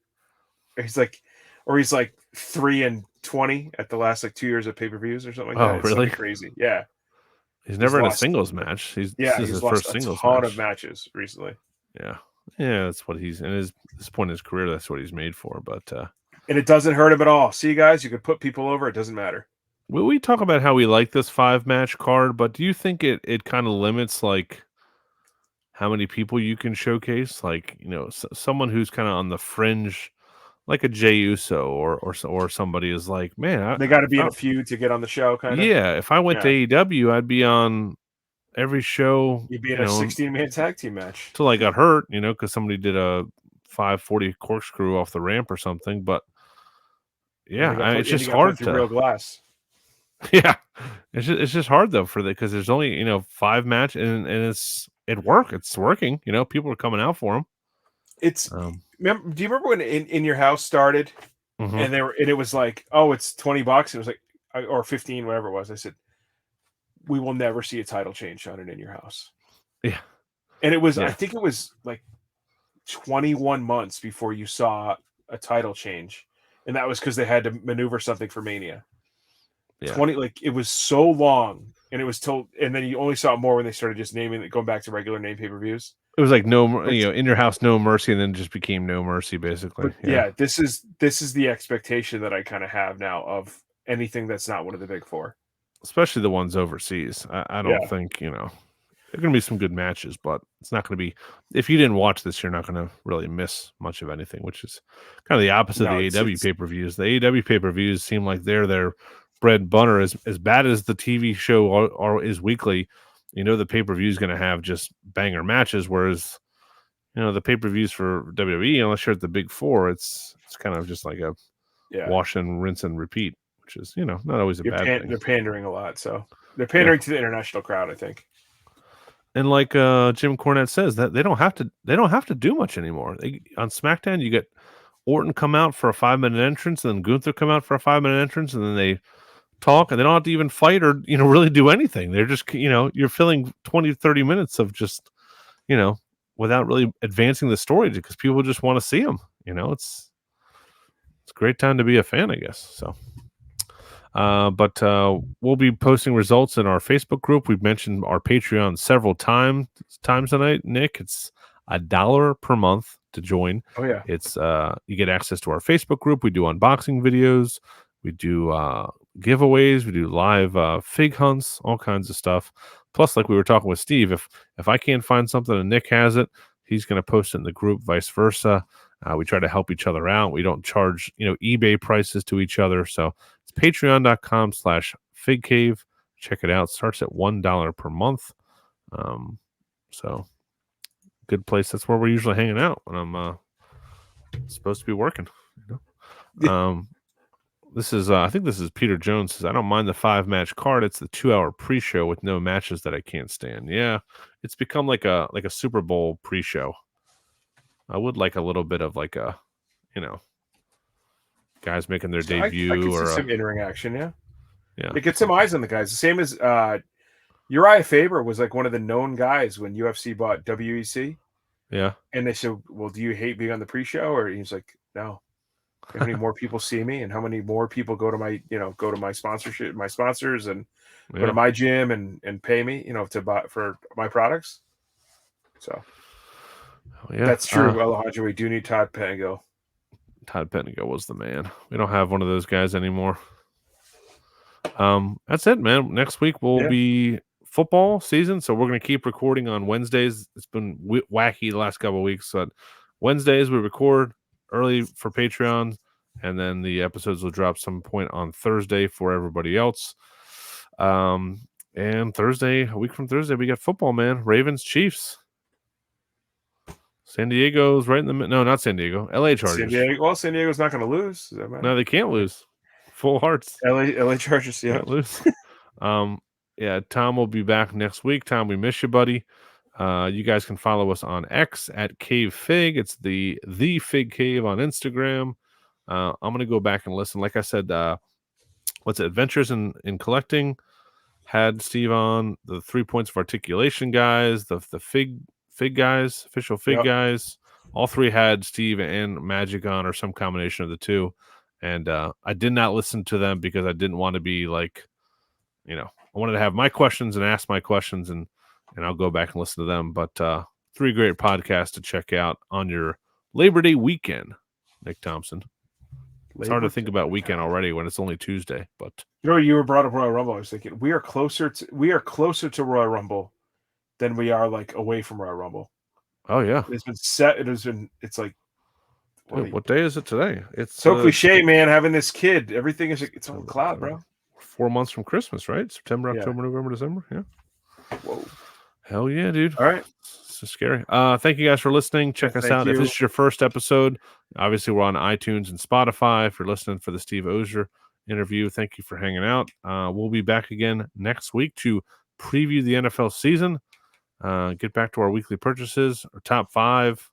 He's like 3-20 at the last like 2 years of pay-per-views or something like that. It's really crazy? Yeah. He's never in a singles match. He's his first singles match. A ton of matches recently. Yeah, that's what he's in this point in his career. That's what he's made for. But and it doesn't hurt him at all. See, guys, you could put people over. It doesn't matter. We talk about how we like this 5-match card, but do you think it kind of limits like how many people you can showcase? Like someone who's kind of on the fringe, like a Jey Uso or somebody is like, man, they got to be in a feud to get on the show, kind of. Yeah, if I went to AEW, I'd be on every show. You'd be in a 16-man tag team match till I got hurt, because somebody did a 540 corkscrew off the ramp or something. But it's just hard to real glass. Yeah, it's just hard though because there's only 5 matches and it's working. People are coming out for them. It's. Do you remember when in your house started, mm-hmm. and it was like, oh, it's $20. It was like, or 15, whatever it was. I said, we will never see a title change on it in your house. Yeah, And it was, Yeah. I think it was like 21 months before you saw a title change. And that was because they had to maneuver something for Mania. Yeah. 20, like it was so long, and it was told, and then you only saw it more when they started just naming it, going back to regular name pay-per-views. It was like in your house, no mercy, and then just became no mercy, basically. But yeah, this is the expectation that I kind of have now of anything that's not one of the big four, especially the ones overseas. I don't think there are going to be some good matches, but it's not going to be. If you didn't watch this, you're not going to really miss much of anything, which is kind of the opposite of the AEW pay-per-views. The AEW pay-per-views seem like they're their bread and butter. As bad as the TV show is weekly, the pay-per-view is going to have just banger matches, whereas the pay-per-views for WWE, unless you're at the big four, it's kind of just like a wash and rinse and repeat, which is not always a bad thing. They're pandering a lot, so they're pandering to the international crowd, I think. And like Jim Cornette says, that they don't have to do much anymore. On SmackDown, you get Orton come out for a 5-minute entrance, and then Gunther come out for a 5-minute entrance, and then they talk, and they don't have to even fight or really do anything. They're just you're filling 20-30 minutes of just without really advancing the story, because people just want to see them. It's a great time to be a fan, I guess. So but we'll be posting results in our Facebook group. We've mentioned our Patreon several times tonight, Nick. It's $1 per month to join. Oh yeah, it's you get access to our Facebook group. We do unboxing videos, we do giveaways, we do live fig hunts, all kinds of stuff. Plus, like we were talking with Steve, if I can't find something and Nick has it, he's going to post it in the group, vice versa. We try to help each other out. We don't charge eBay prices to each other. So it's patreon.com/figcave. Check it out. Starts at $1 per month. So good place. That's where we're usually hanging out when I'm supposed to be working. This is I think this is Peter Jones says, I don't mind the 5-match card. It's the 2-hour pre-show with no matches that I can't stand. Yeah, it's become like a Super Bowl pre-show. I would like a little bit of like a guys making their debut. I could or see some in-ring action. Yeah. It gets some eyes on the guys. The same as Uriah Faber was like one of the known guys when UFC bought WEC. Yeah. And they said, well, do you hate being on the pre-show? Or he's like, no. How many more people see me, and how many more people go to my sponsorship, my sponsors, and go to my gym and pay me, to buy for my products. So that's true. Alejandro, we do need Todd Pettengill. Todd Pettengill was the man. We don't have one of those guys anymore. That's it, man. Next week will be football season, so we're going to keep recording on Wednesdays. It's been wacky the last couple of weeks, but Wednesdays we record early for Patreon, and then the episodes will drop some point on Thursday for everybody else. And Thursday, a week from Thursday, we got football, man. Ravens, Chiefs. San Diego's right in the no, not San Diego. LA Chargers. San Diego's not going to lose. No, they can't lose. Full hearts. LA Chargers, can't lose. Tom will be back next week. Tom, we miss you, buddy. You guys can follow us on X at Cave Fig. It's the Fig Cave on Instagram. I'm gonna go back and listen. Like I said, what's it? Adventures in Collecting had Steve on, the 3 Points of Articulation guys, the Fig guys, official Fig guys. All three had Steve and Magic on, or some combination of the two. And I did not listen to them because I didn't want to be like, I wanted to have my questions and ask my questions, and I'll go back and listen to them. But 3 great podcasts to check out on your Labor Day weekend, Nick Thompson. It's hard to think about weekend already when it's only Tuesday. But you were brought up Royal Rumble. I was thinking we are closer to Royal Rumble than we are like away from Royal Rumble. Oh yeah, it's been set. It's like what day is it today? It's so cliche, man. Having this kid, everything it's on the cloud, bro. 4 months from Christmas, right? September, October, November, December. Yeah. Whoa. Hell yeah, dude. All right. It's so scary. Thank you guys for listening. Check us out. If this is your first episode, obviously we're on iTunes and Spotify. If you're listening for the Steve Ozer interview, thank you for hanging out. We'll be back again next week to preview the NFL season. Get back to our weekly purchases, our top 5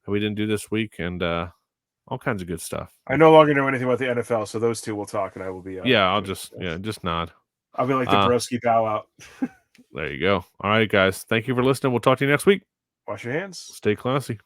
that we didn't do this week, and all kinds of good stuff. I no longer know anything about the NFL, so those two will talk, and I will be. I'll just nod. I'll be like the broski bow out. There you go. All right, guys. Thank you for listening. We'll talk to you next week. Wash your hands. Stay classy.